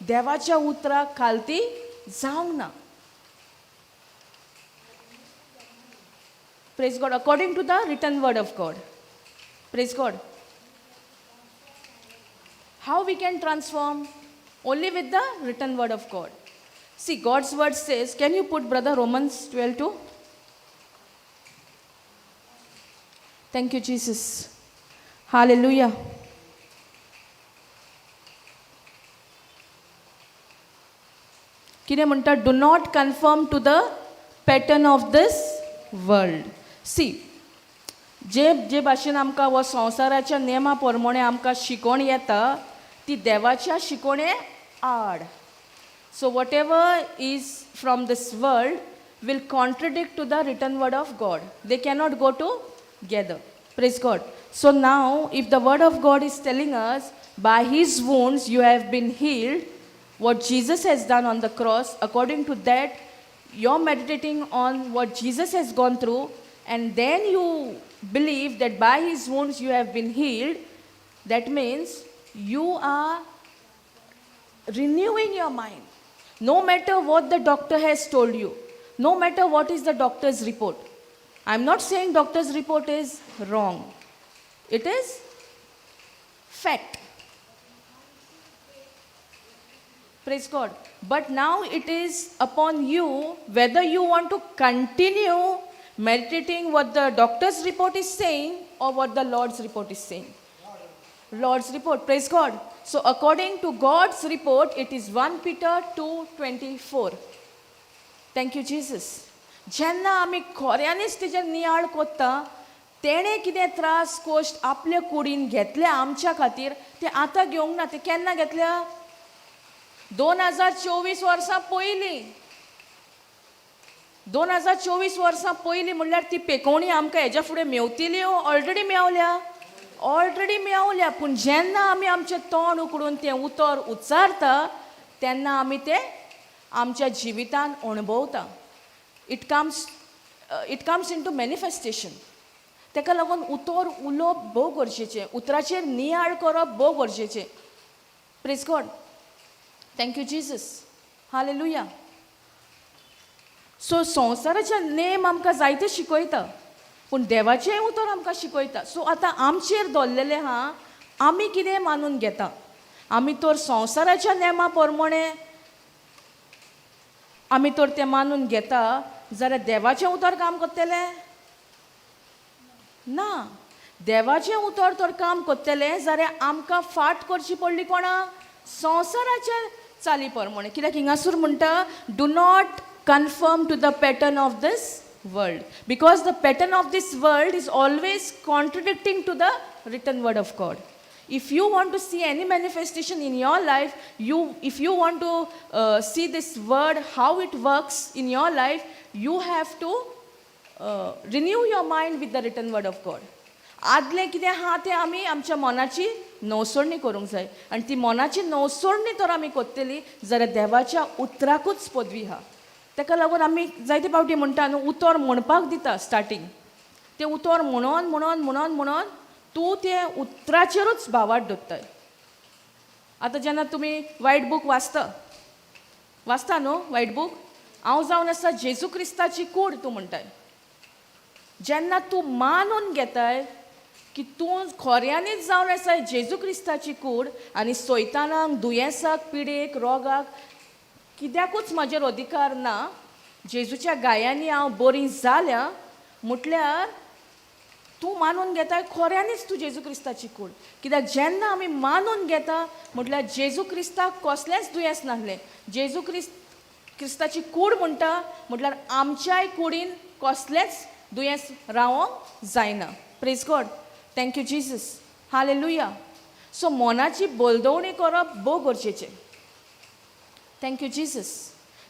देवाच्या उतराक खालती जावंक ना Praise God, according to the written word of God. Praise God. How we can transform? Only with the written word of God. See, God's word says, can you put brother Romans 12:2? Thank you, Jesus. Hallelujah. कितें म्हणटा do not conform to the pattern of this world. See जे भाशेन आमकां हो संवसाराच्या नेमा प्रमाणे आमकां शिकोवण येता ती देवाच्या शिकोवणे आड so whatever is from this world will contradict to the written word of God they cannot go together praise God so now if the word of God is telling us by his wounds you have been healed what Jesus has done on the cross according to that you're meditating on what Jesus has gone through and then you believe that by his wounds you have been healed, that means you are renewing your mind. No matter what the doctor has told you, no matter what is the doctor's report. I'm not saying doctor's report is wrong. It is fact. Praise God. But now it is upon you whether you want to continue meditating what the doctor's report is saying or what the Lord's report is saying. Lord's report. Praise God. So according to God's report, it is 1 Peter 2:24. Thank you, Jesus. जेन्ना आमी खऱ्यांनीच तेजेर नियाळ कोत्ता तेणें कितें त्रास cost आपल्या कुडीन घेतल्या आमच्या खातीर ते आतां घेवंक ना ते केन्ना घेतल्या 2024 वर्सां पयलीं 2024 वर्सां पयलीं म्हणल्यार ती पेकोवणी आमकां हेज्या फुडें मेवतली ऑलरेडी मेवल्या पूण जेन्ना आमी आमचें तोंड उकडून तें उतर उच्चारता तेन्ना आमी तें आमच्या जिवितान अणभवता it comes into manifestation तेका लागून उतर उलोवप भोव गरजेचें उतराचेर नियाळ करप भोव गरजेचें praise God thank you Jesus हालेलुया सो संवसाराचे नेम आमकां जायते शिकयता पूण देवाचें उतर आमकां शिकयता सो आतां आमचेर दवरलेलें आहा आमी कितें मानून घेता आमी तर संवसाराच्या नेमा प्रमाणे आमी तर तें मानून घेता जाल्यार देवाचें उतर काम करतलें ना देवाचें उतर तर काम करतलें जाल्यार आमकां फाट करची पडली कोणा संवसाराच्या चाली प्रमाणे कित्याक हिंगासूर म्हणटा do not confirm to the pattern of this world because the pattern of this world is always contradicting to the written word of God if you want to see any manifestation in your life if you want to see this word how it works in your life you have to renew your mind with the written word of God आदलें कितें आहा तें आमी आमच्या मनाची नवसोडणी करूंक जाय आनी ती मनाची नवसोडणी तर आमी करतली जाल्यार देवाच्या उतराकूच पदवी आहा ताका लागून आमी जायते फावटी म्हणटा न्हू उतर म्हणपाक दिता स्टार्टींग. तें उतर म्हणून म्हणून म्हणून म्हणून तूं तें उतराचेरूच भावार्थ दवरताय. आतां जेन्ना तुमी वायट बूक वाचता न्हू वायट बूक. हांव जावन आसा जेजू क्रिस्ताची कूड तूं म्हणटाय. जेन्ना तूं मानून घेताय की तूं खऱ्यांनीच जावन आसा जेजू क्रिस्ताची कूड आनी सैतानाक दुयेंसाक पिडेक रोगाक कित्याकूच म्हाजेर अधिकार ना, जेजूच्या गायांनी हांव बरी जाल्या म्हटल्यार तूं मानून घेताय खऱ्यांनीच तूं जेजू क्रिस्ताची कूड. कित्याक जेन्ना आमी मानून घेता म्हटल्यार जेजू क्रिस्ताक कसलेंच दुयेंस नासलें. जेजू क्रिस्ताची कूड म्हणटा म्हटल्यार आमच्याय कुडीन कसलेंच दुयेंस रावोंक जायना. Praise God. Thank you Jesus. हालेलुया. सो मोनाची बोलदवणी करप भोव गरजेचें. Thank you Jesus.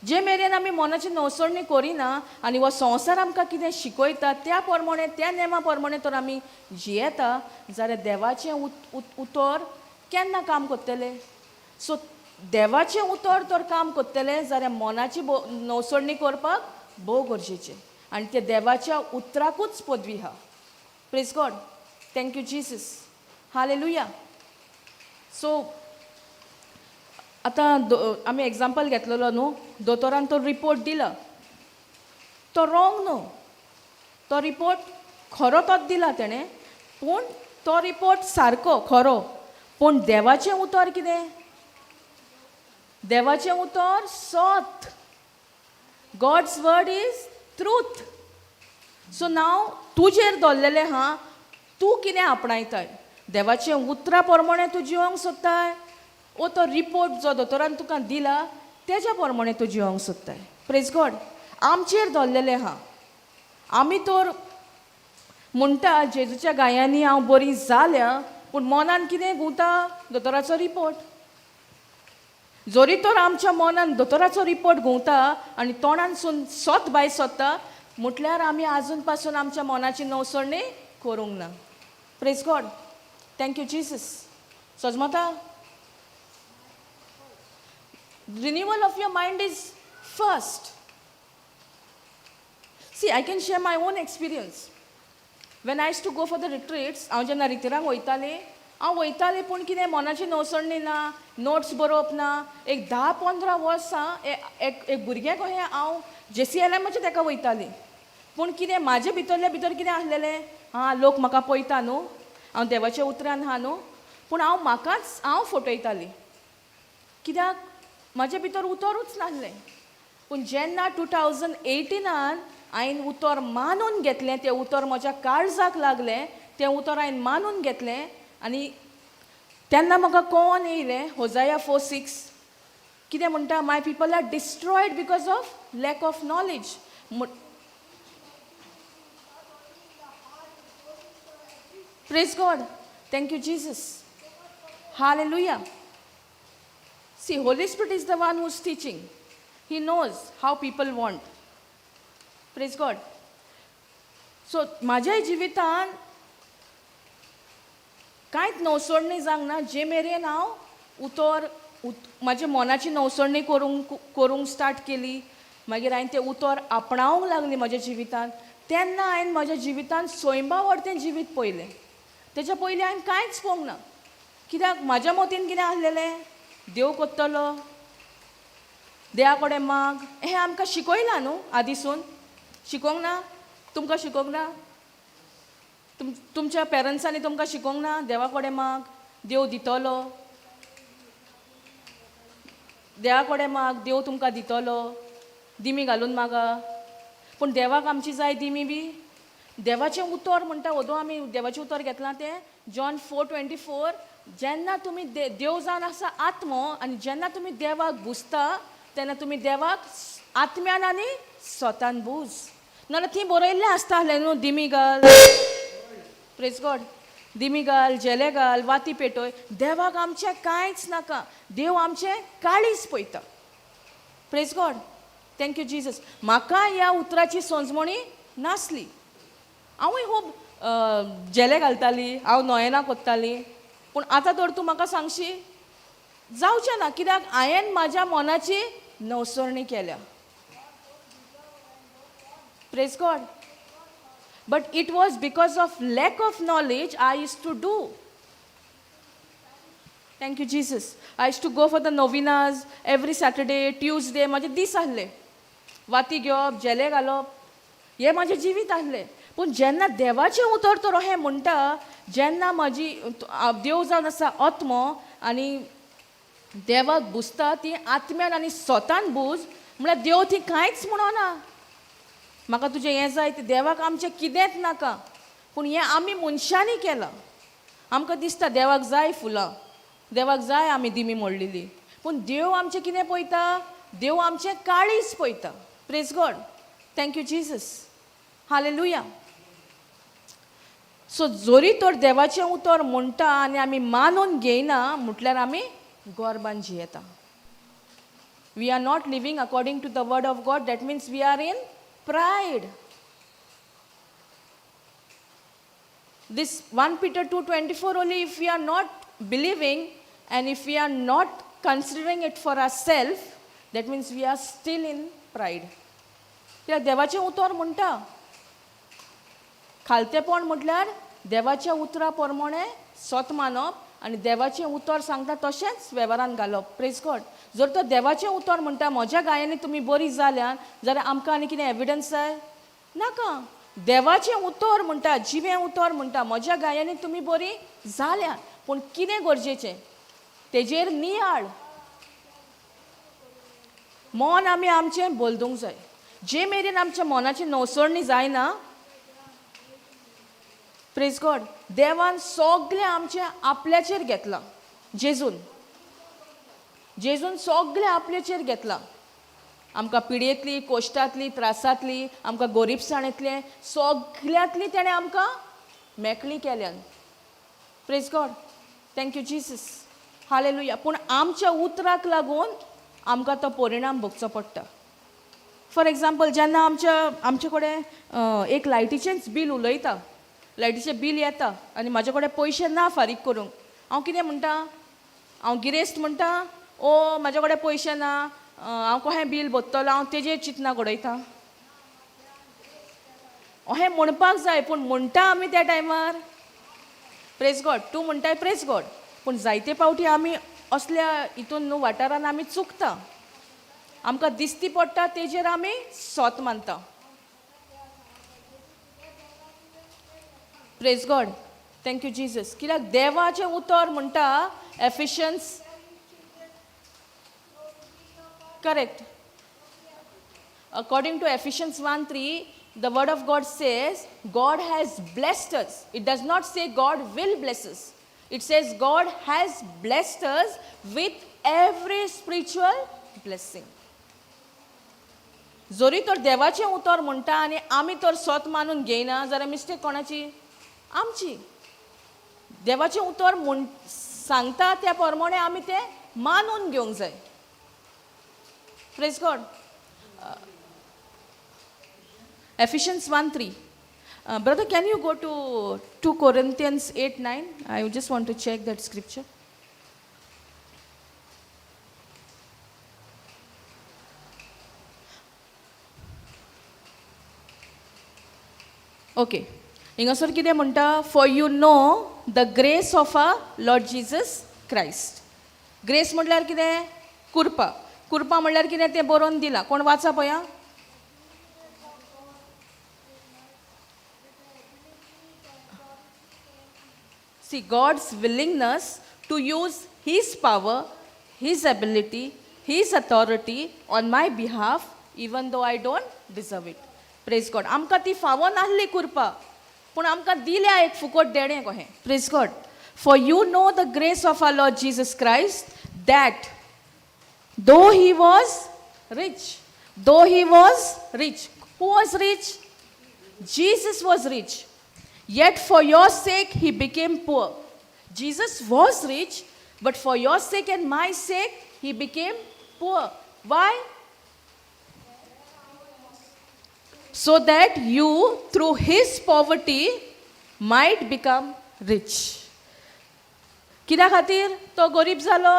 जे मेरेन आमी मोनाची नवसोडणी करिना आनी हो संवसार आमकां कितें शिकयता त्या प्रमाणे त्या नेमा प्रमाणे तर आमी जियेता जाल्यार देवाचें उतर केन्ना काम करतलें. सो देवाचें उतर तर काम करतलें जाल्यार मोनाची नवसोडणी करपाक भोव गरजेचें आनी ते देवाच्या उतराकूच पदवी आहा. Praise God. Thank you Jesus. हालेलुया. सो आतां आमी एग्जाम्पल घेतलेलो न्हू. दोतोरान तो रिपोर्ट दिला तो रॉंग न्हू. तो रिपोर्ट खरो तोच दिला तेणें पूण तो रिपोर्ट सारको खरो. पूण देवाचें उतर कितें. देवाचें उतर सत. God's word is truth. So now तुजेर दवरलेलें आहा. तूं कितें आपणायताय. देवाचें उतरा प्रमाणे तूं जिवंक सोदताय ओ तो रिपोर्ट जो दोतोरान तुका दिला तेज्या प्रमाणे तूं जिवंक सोदताय. Praise God. आमचेर दवरलेलें आहा. आमी तर म्हणटा जेजूच्या गायांनी हांव बरी जाल्या पूण मनान कितें गुंता दोतोराचो रिपोर्ट. जोरी तर आमच्या मनान दोतोराचो रिपोर्ट घुंवता आनी तोंडानसून सोत भायर सोदता म्हटल्यार आमी आजून पासून आमच्या मनाची नवसोडणी करूंक ना. Praise God. Thank you Jesus. सजमता. Renewal of your mind is first. See, I can share my own experience. When I used to go for the retreats, हांव जेन्ना रिट्रीटांक वयतालें पूण कितें मनाची नवसोडणी ना, नोट्स बरोवप ना. एक 10-15 वर्सां एक भुरगें कशें हांव JCLMच्या ताका वयतालीं. पूण कितें म्हाजे भितरले भितर कितें आसलेलें. लोक म्हाका पळयता न्हू, हांव देवाच्या उतरान आहा न्हू. पूण हांव फटयतालीं कित्याक म्हाजे भितर उतरूच नासलें. पूण जेन्ना 2018 हांवें उतर मानून घेतलें, तें उतर म्हज्या काळजाक लागलें, तें उतर हांवें मानून घेतलें आनी तेन्ना म्हाका कळोन येयलें होजाया 4:6 कितें म्हणटा. My people are destroyed because of lack of knowledge. Praise God. Thank you Jesus. हालेलुया. See, Holy Spirit is the one who's teaching. He knows how people want. Praise God. So, म्हाज्या जिवितान कांयच नवसोडणी जावंक ना जे मेरेन हांव म्हाज्या मनाची नवसोडणी करूंक स्टार्ट केली. मागीर हांवें तें उतर आपणावंक लागली म्हाज्या जिवितान. तेन्ना हांवें म्हाज्या जिवितान स्वयंभावार्थें जिवीत पयलें. तेच्या पयलीं हांवें कांयच पळोवंक ना. कित्याक म्हाज्या मतीन कितें आसलेलें. देव कोत्तलो, देवा कडेन माग, हें आमकां शिकयलां न्हू आदीसून. शिकोवंक ना. तुमकां शिकोवंक ना. तुमच्या पेरंट्सांनी तुमकां शिकोवंक ना देवा कडेन माग, देव दितलो. देवा कडेन माग, देव तुमकां दितलो. दिमी घालून मागा. पूण देवाक आमची जाय दिमी बी. देवाचें उतर म्हणटा ओदो आमी देवाचें उतर घेतलां तें जॉन 4:24. जेन्ना तुमी देव जावन आसा आत्मो आनी जेन्ना तुमी देवाक बुजता तेन्ना तुमी देवाक आत्म्यान आनी स्वतान बुज. नाल्यार थंय बरयल्लें आसतालें न्हू दिमी घाल. Praise God. दिमी घाल, जेले घाल, वाती पेटय. देवाक आमचें कांयच नाका. देव आमचें काळीज पळयता. Praise God. Thank you Jesus. म्हाका ह्या उतराची समजमणी नासली. हांवूय खूब जेले घालताली, हांव नोयेनां कोत्तालीं. पूण आतां तर तूं म्हाका सांगशी जावचें ना कित्याक हांवें म्हाज्या मनाची नवसोडणी केल्या. Praise God. But it was because of lack of knowledge I used to do. Thank you, Jesus. I used to go for the novenas every Saturday, Tuesday. माझे दीस आहले. वाती घेवप, जेले घालप. हे माझे जिवीत आहले. पूण जेन्ना देवाचें उतर तर अहें म्हणटा, जेन्ना म्हजी देव जावन आसा आत्मो आनी देवाक बुजता ती आत्म्यान आनी स्वतान बुज, म्हळ्यार देव ती कांयच म्हणना. म्हाका तुजें हें जाय तें देवाक आमचें कितेंच नाका. पूण हें आमी मनशांनी केलां. आमकां दिसता देवाक जाय फुलां, देवाक जाय आमी दिमी मोडलेली. पूण देव आमचें कितें पळयता? देव आमचें काळीज पळयता. Praise God. Thank you Jesus. हालेलुया. सो जोरी तर देवाचें उतर म्हणटा आनी आमी मानून घेयना म्हटल्यार आमी गोरबान जियेता. We are not living according to the word of God. That means we are in pride. This 1 Peter 2:24 only, if we are not believing and if we are not considering it for ourselves, that means we are still in pride. कित्याक देवाचें उतर म्हणटा खालतेपण म्हटल्यार देवाच्या उतरा प्रमाणे स्वत मानप आनी देवाचें उतर सांगता तशेंच वेव्हारान घालप. Praise God. जर तो देवाचें उतर म्हणटा म्हज्या गायांनी तुमी बरी जाल्यार जाल्यार आमकां आनी कितें एविडन्स जाय? नाका. देवाचें उतर म्हणटा, जिवें उतर म्हणटा म्हज्या गायांनी तुमी बरी जाल्यार. पूण कितें गरजेचें? तेजेर नियाळ मन आमी आमचें बोलदूंक जाय. जे मेरेन आमच्या मनाची नवसळणी जायना, प्रेज गॉड, देवान सगळें आमचें आपल्याचेर घेतलां. जेजून सगळें आपल्याचेर घेतलां. आमकां पिडेंतली, कोश्टांतली, त्रासांतली, आमकां गोरीबसाणेंतलें सगळ्यांतली तेणें आमकां मेकळीं केल्यान. Praise God. Thank you Jesus. Hallelujah. पूण आमच्या उतराक लागून आमकां तो परिणाम भोगचो पडटा. फॉर एग्जाम्पल जेन्ना आमचे कडेन एक लायटीचेंच बील उलयता, लायटीचें बील येता आनी म्हाजे कडेन पयशे ना फारीक करूंक, हांव कितें म्हणटा? हांव गिरेस्त म्हणटा, ओ म्हाजे कडेन पयशे ना, हांव कशें बील भरतलो, हांव तेजेर चिंतना घडयतां. अहें म्हणपाक जाय, पूण म्हणटा आमी त्या टायमार प्रेज गॉड. तूं म्हणटाय प्रेज गॉड. पूण जायते फावटी आमी असल्या हितून न्हू वाठारान आमी चुकता. आमकां दिसती पडटा तेजेर आमी स्वत मानता. Praise God. Thank you Jesus. कित्याक देवाचें उतर म्हणटा Ephesians. Correct. According to Ephesians 1:3, the word of God says God has blessed us. It does not say God will bless us. It says God has blessed us with every spiritual blessing. जोरी तर देवाचें उतर म्हणटा आनी आमी तर स्वत मानून घेयना जाल्यार मिस्टेक कोणाची? आमची. देवाचें उतर सांगता त्या प्रमाणे आमी तें मानून घेवंक जाय. Praise God. Ephesians 1:3. Brother, can you go to 2 Corinthians 8:9? I just want to check that scripture. Okay. हिंगासर कितें म्हणटा? For you know the grace of a Lord Jesus Christ. Grace म्हटल्यार कितें? कृपा. कृपा म्हटल्यार कितें तें बरोवन दिलां. कोण वाचा पळया. See God's willingness to use his power, his ability, his authority on my behalf even though I don't deserve it. Praise God. आमकां ती फावो नासली कृपा, पूण आमकां दिल्या एक फुकट देणें कहें. Praise God. For you know the grace of our Lord Jesus Christ that though he was rich, who was rich? Jesus was rich. Yet for your sake he became poor. Jesus was rich, but for your sake and my sake he became poor. Why? So that you through his poverty might become rich. कित्या खातीर तो गरीब जालो?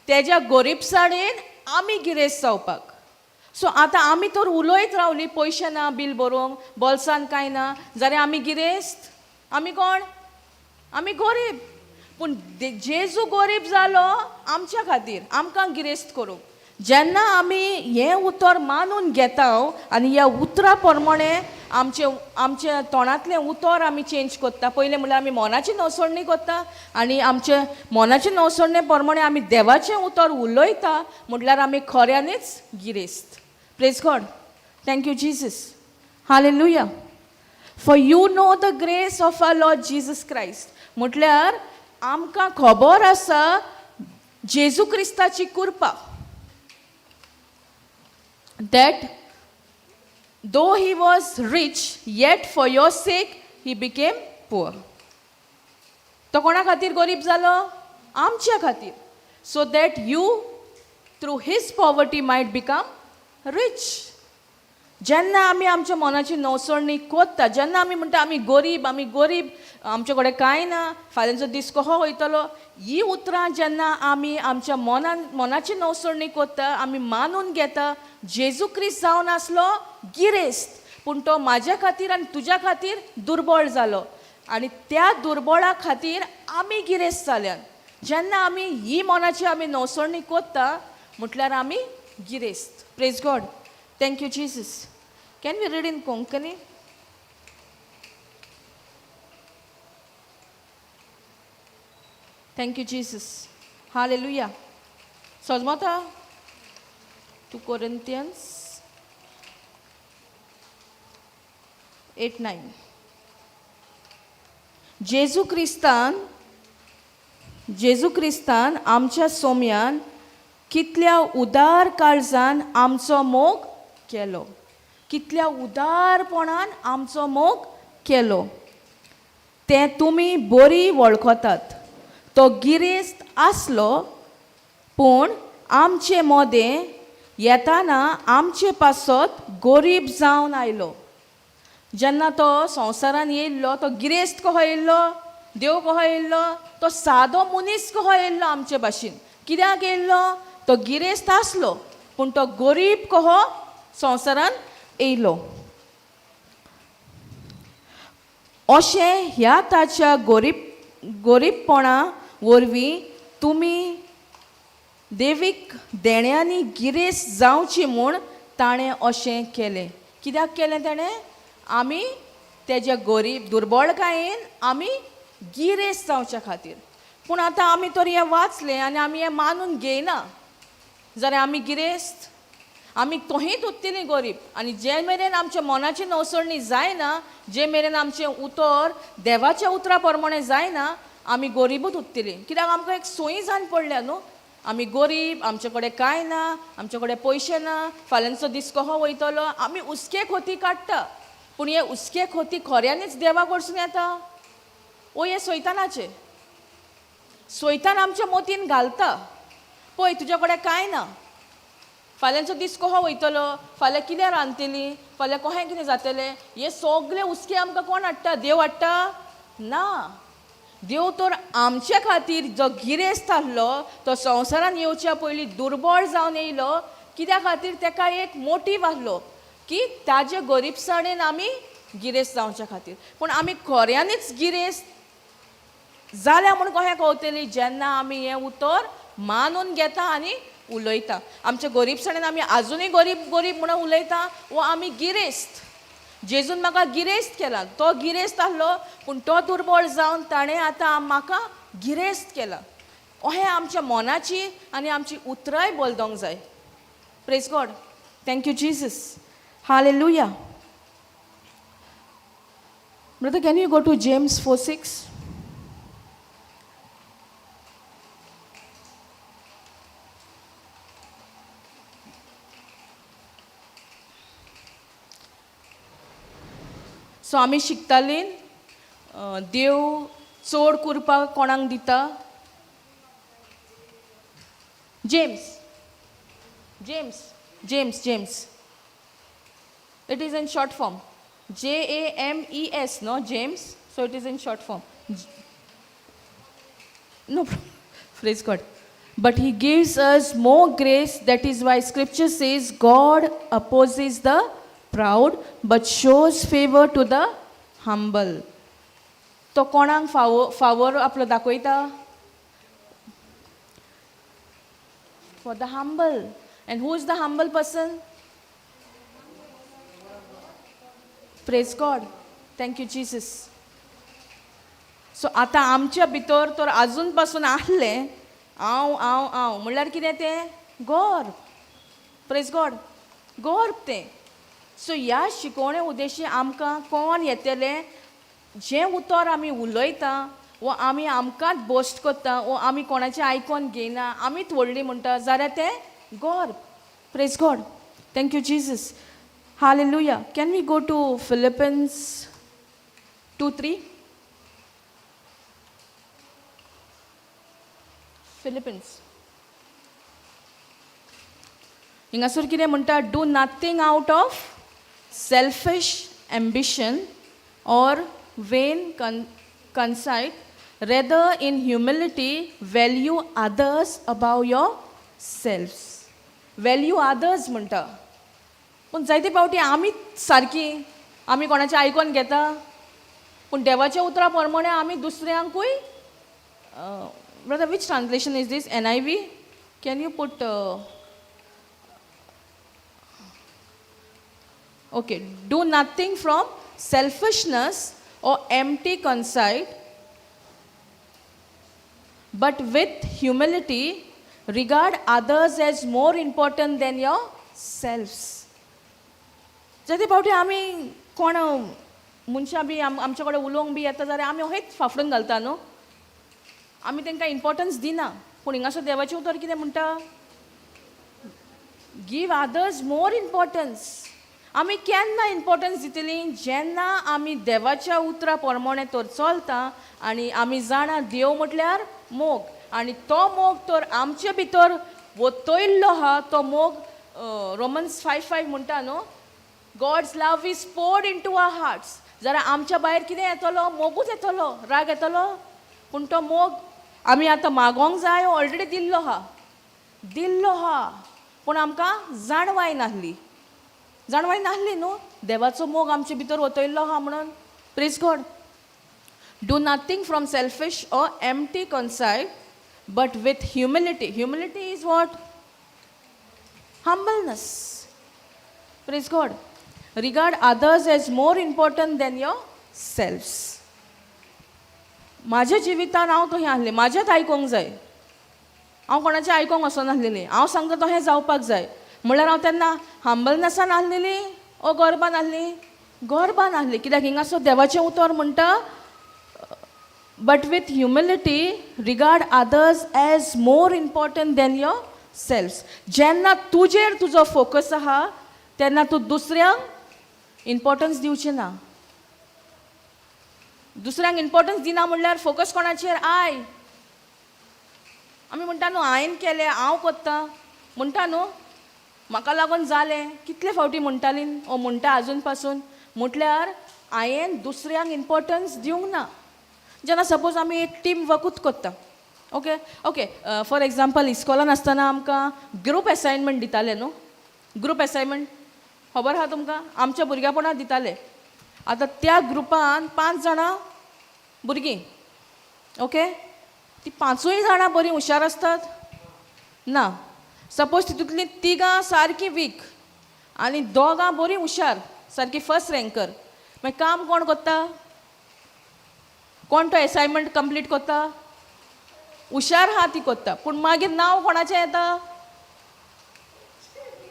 तेज्या गरीबसाणेन आमी गिरेस्त जावपाक. So आतां आमी तर उलयत रावली पयशे ना बील भरूंक बोल्सान कांय ना जाल्यार आमी गिरेस्त आमी कोण आमी गरीब पूण जेजू गरीब जालो आमच्या खातीर आमकां गिरेस्त करूंक जेन्ना आमी हें उतर मानून घेता आनी ह्या उतरा प्रमाणे आमचे तोंडांतलें उतर आमी चेंज कोत्ता पयलें म्हणल्यार आमी मोनाची नवसोडणी कोत्ता आनी आमचे मोनाचे नवसोडणे प्रमाणे आमी देवाचें उतर उलयता म्हटल्यार आमी खऱ्यांनीच गिरेस्त praise God thank you Jesus hallelujah for you know the grace of our Lord Jesus Christ म्हटल्यार आमकां खबर आसा जेजू क्रिस्ताची कृपा that though he was rich yet for your sake he became poor तो कोणा खातीर गरीब जालो आमच्या खातीर so that you through his poverty might become rich जेन्ना आमी आमच्या मनाची नवसोडणी कोत्ता जेन्ना आमी म्हणटा आमी गरीब आमचे कडेन कांय ना फाल्यांचो दीस कसो वयतलो ही उतरां जेन्ना आमी आमच्या मनाची नवसोडणी कोत्ता आमी मानून घेता जेजू क्रिस्त जावन आसलो गिरेस्त पूण तो म्हाज्या खातीर आनी तुज्या खातीर दुर्बळ जालो आनी त्या दुर्बळा खातीर आमी गिरेस्त जाल्यात जेन्ना आमी ही मनाची आमी नवसोडणी कोत्ता म्हटल्यार आमी गिरेस्त praise God thank you Jesus Can we read in Konkani? Thank you, Jesus. Hallelujah. Sozmata 2 Corinthians 8:9. जेजू क्रिस्तान आमच्या सोम्यान कितल्या उदार काळजान आमचो मोग केलो कितल्या उदारपणान आमचो मोग केलो तें तुमी बरी वळखतात तो गिरेस्त आसलो पूण आमचे मोदें येताना आमचे पासत गरीब जावन आयलो जेन्ना तो संवसारान येयल्लो तो गिरेस्त कसो येयल्लो देव कसो येयल्लो तो सादो मनीस कसो येयल्लो आमचे भाशेन कित्याक येयल्लो तो गिरेस्त आसलो पूण तो गरीब कसो संवसारान येयलो अशें ह्या ताच्या गरीबपणा वरवीं तुमी देवीक देण्यांनी गिरेस्त जावची म्हूण ताणें अशें केलें कित्याक केलें ताणें आमी तेज्या गरीब दुर्बळकायेन आमी गिरेस्त जावच्या खातीर पूण आतां आमी तर हें वाचलें आनी आमी हें मानून घेयना जाल्यार आमी गिरेस्त आमी तोहींच उरतलीं गरीब आनी जे मेरेन आमच्या मनाची नवसोडणी जायना जे मेरेन आमचें उतर देवाच्या उतरा प्रमाणे जायना आमी गरीबूच उरतलीं कित्याक आमकां एक सोयी जावन पडल्या न्हू आमी गरीब आमचे कडेन कांय ना आमचे कडेन पयशे ना फाल्यांचो दीस कसो वयतलो आमी हुस्के खोती काडटा पूण हे हुस्के खोती खऱ्यांनीच देवा कडसून येता ओ हे सैतानाचे सैतान आमच्या मोतीन घालता पळय तुज्या कडेन कांय ना फाल्यांचो दीस कसो वयतलो फाल्यां कितें रांदतलीं फाल्यां कशें कितें जातलें हे सगळे हुस्के आमकां कोण हाडटा देव हाडटा ना देव तर आमचे खातीर जो गिरेस्त आहलो तो संवसारान येवच्या पयलीं दुर्बळ जावन येयलो कित्या खातीर ताका एक मोटीव आहलो की ताजे गरीबसाणेन आमी गिरेस्त जावच्या खातीर पूण आमी खऱ्यांनीच गिरेस्त जाल्या म्हूण कशें कळटलीं जेन्ना आमी हें उतर मानून घेता आनी उलयता आमच्या गरीबसाणेन आमी आजुनूय गरीब म्हणून उलयता वो आमी गिरेस्त जेजून म्हाका गिरेस्त केला तो गिरेस्त आहलो पूण तो दुर्बळ जावन ताणें आतां म्हाका गिरेस्त केला अहें आमच्या मनाची आनी आमची उतराय बोलदोंक जाय praise God thank you Jesus hallelujah brother can you go to James 4:6 so आमी शिकतालीं देव चड कृपा कोणाक दिता James it is in short form JAMES no James so it is in short form no praise God but he gives us more grace. That is why scripture says God opposes the proud but shows favor to the humble. तो कोणाक फावोर आपलो दाखयता? For the humble. And who is the humble person? Praise God. Thank you, Jesus. So आता आमच्या भितर तर अजून पासून आहले हांव म्हणल्यार कितें तें गर्व. Praise God. गर्व तें. सो ह्या शिकोवणे उद्देशी आमकां कोण येतले जें उतर आमी उलयता वो आमी आमकांच बोस्ट करता वो आमी कोणाचें आयकोन घेयना आमीच व्हडली म्हणटा जाल्यार तें गर्व. Praise God. Thank you Jesus. हालेलुया. Can we go to Philippians 2:3? Philippians. हिंगासर कितें म्हणटा? Do nothing out of selfish ambition or vain conceit, rather in humility value others above yourselves. Value others म्हणटा. पूण जायते फावटी आमी सारकी आमी कोणाचें आयकोन घेता पूण देवाच्या उतरा प्रमाणे आमी दुसऱ्यांकूय brother, which translation is this? NIV? Can you put okay, do nothing from selfishness or empty conceit, but with humility regard others as more important than yourselves. जदी फावटी आमी कोण मनशां बी आमचे कडेन उलोवंक बी येता जाल्यार आमी हेच फाफडून घालता न्हू. आमी तांकां इम्पॉर्टन्स दिना. पूण हिंगासर देवाचें उतर कितें म्हणटा? गिव अदर्स मोर इम्पॉर्टन्स. आमी केन्ना इम्पॉर्टन्स दितलीं जेन्ना आमी देवाच्या उतरा प्रमाणे तर चलता आनी आमी जाणा देव म्हटल्यार मोग आनी तो मोग तर आमचे भितर वतयल्लो आहा. तो मोग रोमन्स 5:5 म्हणटा न्हू, God's love is poured into our hearts. जाल्यार आमच्या भायर कितें येतलो? मोगूच येतलो, राग येतलो. पूण तो मोग आमी आतां मागोंक जाय ऑलरेडी दिल्लो आहा पूण आमकां जाणवाय नाहली न्हू देवाचो मोग आमचे भितर वतयल्लो आहा म्हणून. Praise God. Do nothing from selfish or empty conceit but with humility. Humility is what? Humbleness. Praise God. Regard others as more important than your selfs. माझ्या जिवितान हांव तो हें आहलें, म्हाजेंच आयकोंक जाय. हांव कोणाचें आयकोंक वचनासलेलें. हांव सांगता तो हें जावपाक जाय म्हळ्यार हांव तेन्ना हंबलनेसान आहलेली ओ गर्बान आहली? गर्बान आहली. कित्याक हिंगासर देवाचें उतर म्हणटा but with humility regard others as more important than your सेल्फ्स. जेन्ना तुजेर तुजो फोकस आहा तेन्ना तूं दुसऱ्यांक इम्पॉर्टन्स दिवचें ना. दुसऱ्यांक इम्पॉर्टन्स दिना म्हणल्यार फोकस कोणाचेर? आमी म्हणटा न्हू हांवें केलें हांव कोत्ता म्हणटा न्हू म्हाका लागून जालें. कितले फावटी म्हणटाली ओ म्हणटा आजून पासून म्हटल्यार हांवें दुसऱ्यांक इम्पॉर्टन्स दिवंक ना. जेन्ना सपोज आमी एक टीम वर्कूच कोत्ता ओके फॉर एग्जाम्पल इस्कॉलान आसतना आमकां ग्रूप एसायनमेंट दिताले न्हू. ग्रूप एसायनमेंट खबर आहा तुमकां? आमच्या भुरग्यापणांत दिताले. आतां त्या ग्रुपान 5 जाणां भुरगीं ओके. ती 5ूय जाणां बरीं हुशार आसतात? ना. सपोज तितूंतलीं 3 सारकीं वीक आनी 2 बरीं हुशार सारकी फर्स्ट रँकर. मागीर काम कोण कोत्ता? कोण तो एसायनमेंट कंप्लीट कोत्ता? हुशार आहा ती कोत्ता. पूण मागीर नांव कोणाचें येता?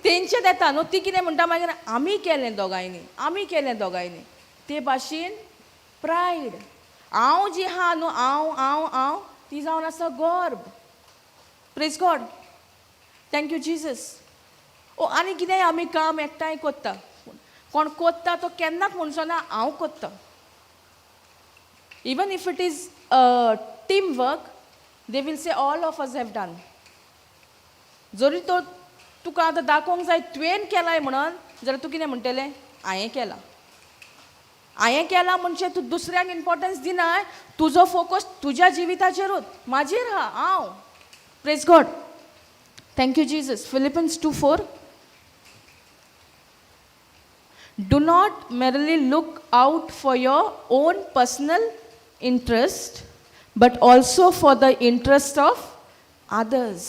तेंचेच येता न्हू. ती कितें म्हणटा मागीर आमी केलें दोगांयनी. ते भाशेन प्रायड. हांव जी आहा न्हू हांव ती जावन आसा गर्व. Praise God. Thank you Jesus. ओ आनी कितेंय आमी काम एकठांय कोत्ता. कोण कोत्ता तो केन्नाच म्हणचो ना हांव कोत्ता. Even if it is team work they will say all of us have done. जरी तो तुका आतां दाखोवंक जाय तुवें केलाय म्हणून जाल्यार तूं कितें म्हणटलें? हांवें केला म्हणजे तूं दुसऱ्यांक इम्पॉर्टन्स दिनाय. तुजो फोकस तुज्या जिविताचेरूच. म्हाजेर आहा हांव. Praise God. Thank you, Jesus. Philippians 2:4. Do not merely look out for your own personal interest, but also for the interest of others.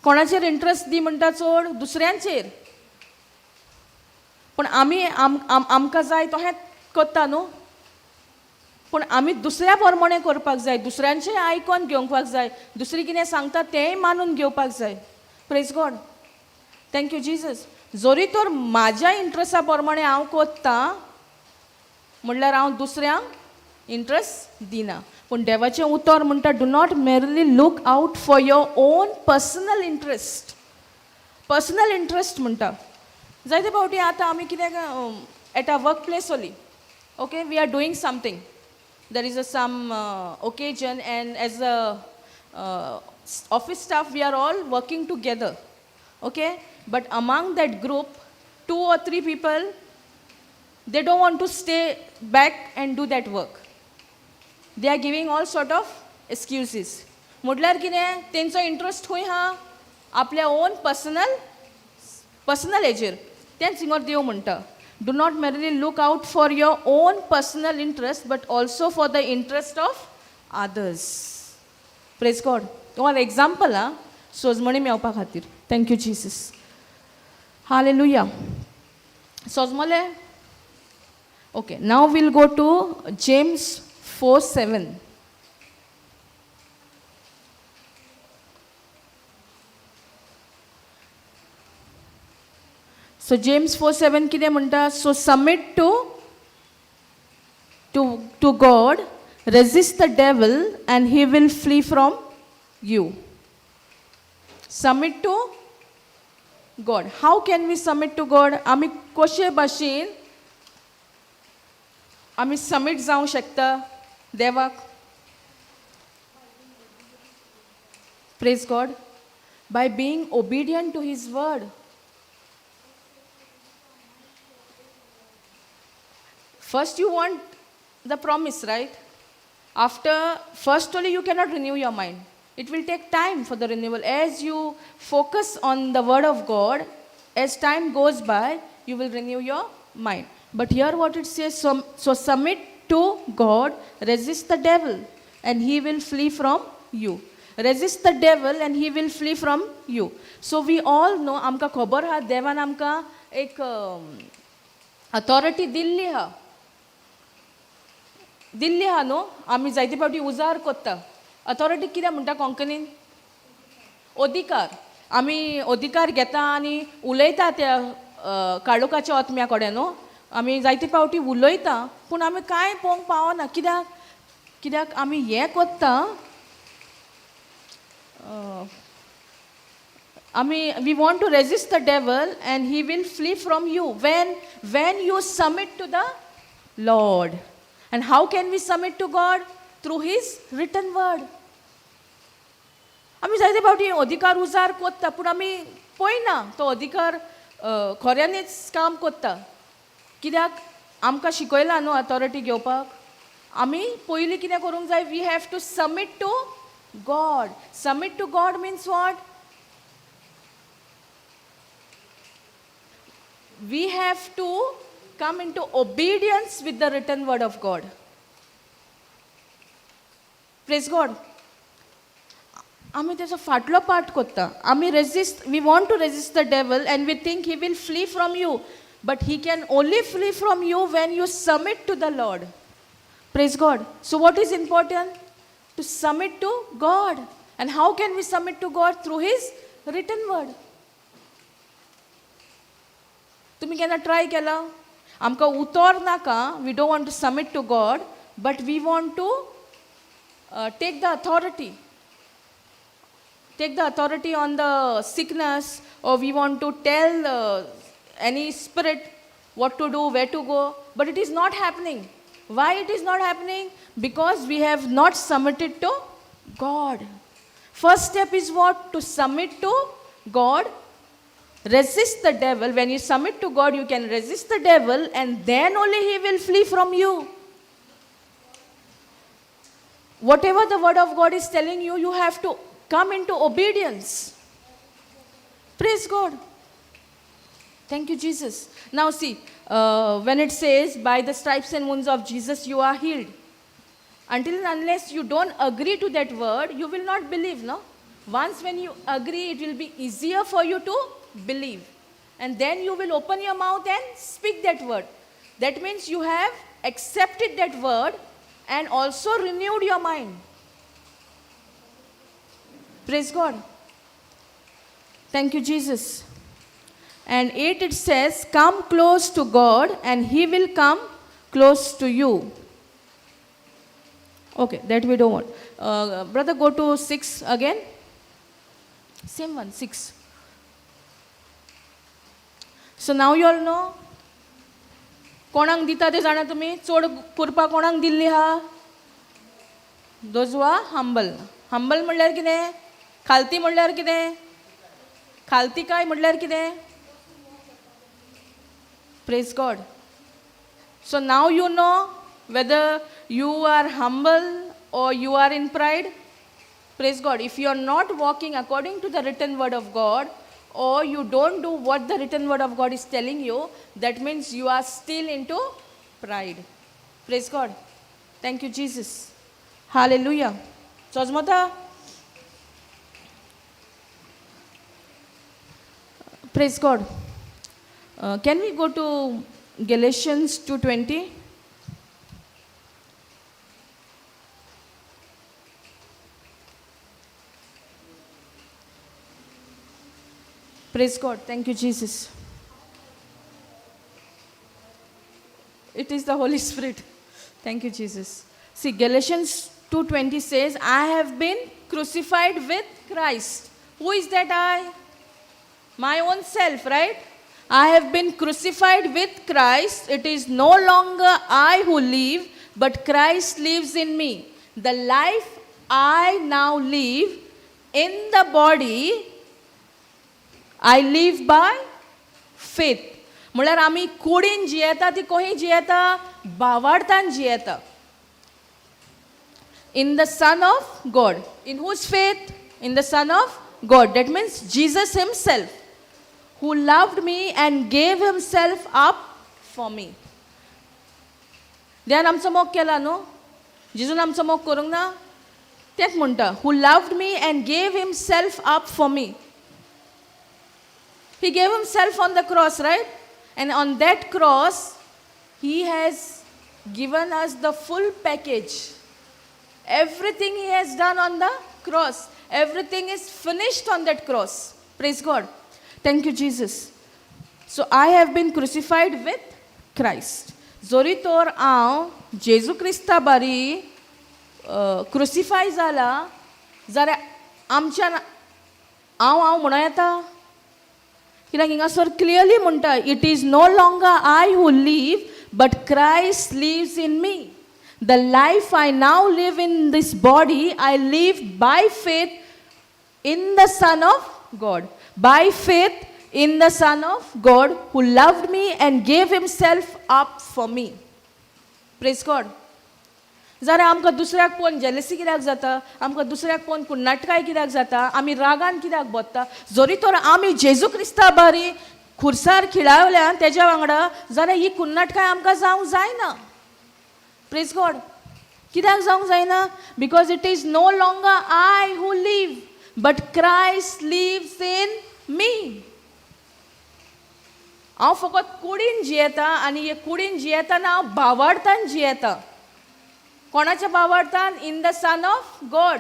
कोणाचेर इंट्रस्ट दी म्हणटा चड दुसऱ्यांचेर, पूण आमी आमकां जाय तशें करता न्हू, पूण आमी दुसऱ्या प्रमाणे करपाक जाय, दुसऱ्यांचें आयकून घेवपाक जाय, दुसरी कितें सांगता तेंय मानून घेवपाक जाय. Praise God. Thank you Jesus. जोरी तर म्हाज्या इंट्रस्टा प्रमाणे हांव कोत्ता म्हणल्यार हांव दुसऱ्यांक इंट्रस्ट दिना. पूण देवाचें उतर म्हणटा do not merely look out for your own personal interest. Personal interest म्हणटा जायते फावटी आतां आमी कितें एट अ वर्क प्लेस ओली, okay, we are doing something, there is some occasion, and as a office staff we are all working together, okay, but among that group 2 or 3 people, they don't want to stay back and do that work. They are giving all sort of excuses. म्हटल्यार कितें तेंचो interest खंय हा, आपल्या on personal हेजेर. तेंच हिंगर देव म्हणटा do not merely look out for your own personal interest, but also for the interest of others. Praise God. One example, सोजमणी मेवपा खातीर. Thank you, Jesus. Hallelujah. सोजमले. Okay, now we'll go to James 4:7. So James 4:7 कितें म्हणटा, so submit to God, resist the devil and he will flee from you. Submit to God. How can we submit to God? आमी कशे भाशेन आमी submit जावंक शकता देवाक? Praise God. By being obedient to his word. First you want the promise, right? After, first only you cannot renew your mind. It will take time for the renewal. As you focus on the word of God, as time goes by, you will renew your mind. But here what it says, so submit to God, resist the devil, and he will flee from you. Resist the devil and he will flee from you. So we all know, आमकां खबर हा, देवान आमकां एक authority Delhi हा न्हू, आमी जायते फावटी उजार कोत्ता. अथॉरिटी कितें म्हणटा कोंकणीन? अधिकार. आमी अधिकार घेता आनी उलयता त्या काळोखाच्या आत्म्या कडेन न्हू. आमी जायते फावटी उलयता, पूण आमी कांय पळोवंक पावना. कित्याक आमी हें कोत्ता, we want to resist the devil and he will flee from you when you submit to the Lord. And how can we submit to God? Through his written word. आमी जायते फावटी अधिकार उजार कोत्ता, पूण आमी पळयना तो अधिकार खऱ्यांनीच काम कोत्ता. कित्याक आमकां शिकयला न्हू अथॉरिटी घेवपाक. आमी पयलीं कितें करूंक जाय? We have to submit to God. Submit to God means what? We have to come into obedience with the written word of God. Praise God. आमी तेचो फाटलो पार्ट कोत्ता. आमी we want to resist the devil and we think he will flee from you, but he can only flee from you when you submit to the Lord. Praise God. So what is important? To submit to God. And how can we submit to God? Through his written word. तुम्ही केन्ना try केला? आमकां उतर नाका, we don't want to submit to God, but we want to take the authority. Take the authority on the sickness, or we want to tell any spirit what to do, where to go, but it is not happening. Why it is not happening? Because we have not submitted to God. First step is what? To submit to God. Resist the devil. When you submit to God, you can resist the devil, and then only he will flee from you. whatever the word of God is telling you, you have to come into obedience. Praise God. Thank you, Jesus. Now see, when it says, by the stripes and wounds of Jesus, you are healed. Until and unless you don't agree to that word, you will not believe, no? Once when you agree, it will be easier for you to believe. And then you will open your mouth and speak that word. That means you have accepted that word and also renewed your mind. Praise God. Thank you, Jesus. And 8 it says, come close to God and He will come close to you. Okay, that we don't want. Brother, go to 6 again. Same one, 6. So now you all know. कोणाक दिता ते जाणा तुमी चड करपा कोणाक दिल्ली हा those वा हंबल हंबल म्हणल्यार कितें खालती म्हणल्यार कितें खालती काय म्हणल्यार कितें praise God so now you know whether you are humble or you are in pride. Praise God. If you are not walking according to the written word of God, or you don't do what the written word of God is telling you, that means you are still into pride. Praise God. Thank you, Jesus. Hallelujah. Chozmota. Praise God. Can we go to Galatians 2:20? Praise God. Thank you, Jesus. It is the Holy Spirit. Thank you, Jesus. See, Galatians 2:20 says, I have been crucified with Christ. Who is that I? My own self, right? I have been crucified with Christ. It is no longer I who live, but Christ lives in me. The life I now live in the body, I live by faith. म्हळ्यार आमी कुडीन जियेता ती कोही जियेता भावार्थान जियेता. In the Son of God. In whose faith? In the Son of God. That means Jesus himself, who loved me and gave himself up for me. देवान आमचो मोग केला न्हू. जेजून आमचो मोग करूंक ना. तेच म्हणटा, who loved me and gave himself up for me. He gave himself on the cross, right? And on that cross, he has given us the full package. Everything he has done on the cross. Everything is finished on that cross. Praise God. Thank you, Jesus. So I have been crucified with Christ. Zori tor हांव जेजू Crysta बारी क्रुसिफाय जाला जाल्यार आमच्यान हांव म्हणो येता. कित्याक हिंगासर क्लियरली म्हणटा, it is no longer I who live but Christ lives in me. The life I now live in this body I live by faith in the sun of God. By faith in the Son of God who loved me and gave himself up for me. Praise God. जाल्यार आमकां दुसऱ्याक पळोवन jealousy कित्याक जाता, आमकां दुसऱ्याक पळोवन कुन्नाटकाय कित्याक जाता, आमी रागान कित्याक बसता. जरी तर आमी जेजू क्रिस्ता बारी खुर्सार खिळावल्या तेज्या वांगडा, जाल्यार ही कुन्नाटकाय आमकां जावंक जायना. Praise God. कित्याक जावंक जायना? Because it is no longer I who live but Christ lives in me. हांव फकत कुडीन जियेता आनी हे कुडीन जियेतना हांव भावार्थान जियेता. कोणाच्या भावार्थान? In the sun of God.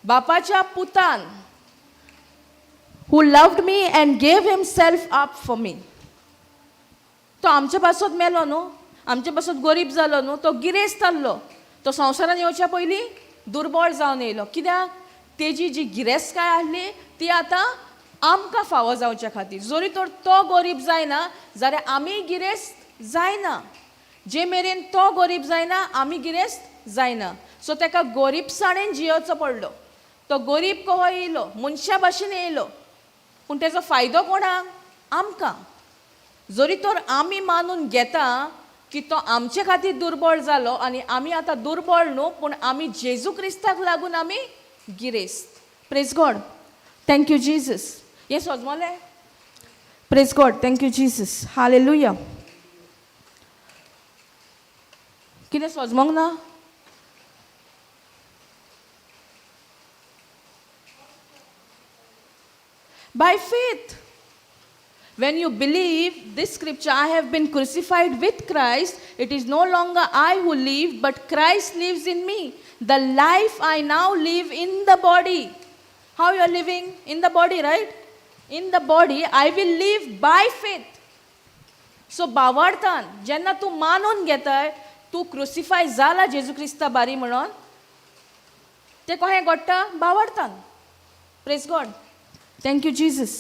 बापाच्या पुतान. Who loved me and gave himself up for me. तो आमच्या पासत मेलो न्हू, आमच्या पासत गरीब जालो न्हू, तो गिरेस्त जाल्लो. तो संवसारान येवच्या पयलीं दुर्बळ जावन येयलो. कित्याक? तेजी जी गिरेस्तकाय आहली ती आतां आमकां फावो जावच्या खातीर. जरी तर तो गरीब जायना जाल्यार आमी गिरेस्त जायना. जे मेरेन तो गरीब जायना आमी गिरेस्त जायना. सो ताका गरीबसाणेन जियोचो पडलो. तो गरीब कहो येयलो, मनशा भाशेन येयलो, पूण तेजो फायदो कोणाक? आमकां. जरी तर आमी मानून घेता की तो आमचे खातीर दुर्बळ जालो आनी आमी आतां दुर्बळ न्हू पूण आमी जेजू क्रिस्ताक लागून आमी गिरेस्त. Praise God. Thank you Jesus. हें सोजमोलें. Praise God. Thank you Jesus. Hallelujah. कितें सोजमोंक ना? By faith. When you believe this scripture, I have been crucified with Christ. It is no longer I who live, but Christ lives in me. The life I now live in the body. How you are living? In the body, right? In the body, I will live by faith. So, बावार्थान, जेन्ना तूं मानून घेताय, तूं क्रुसिफाय जाला जेजू Crysta बारी म्हणून, तें कहें घडटा? बावार्थान. Praise God. Thank you, Jesus.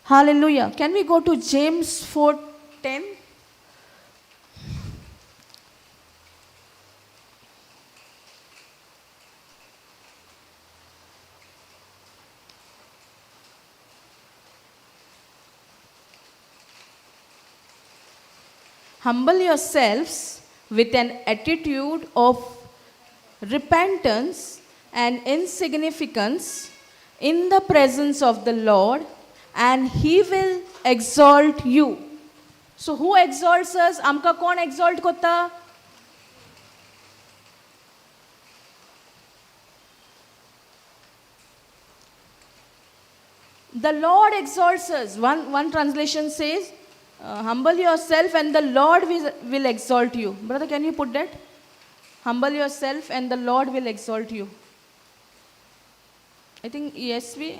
Hallelujah. Can we go to James 4:10? Humble yourselves with an attitude of repentance and insignificance in the presence of the Lord, and He will exalt you. So who exalts us? Amka kon exalt kotta? The Lord exalts us. One translation says, humble yourself and the Lord will exalt you. Brother, can you put that? Humble yourself and the Lord will exalt you. I think ESV.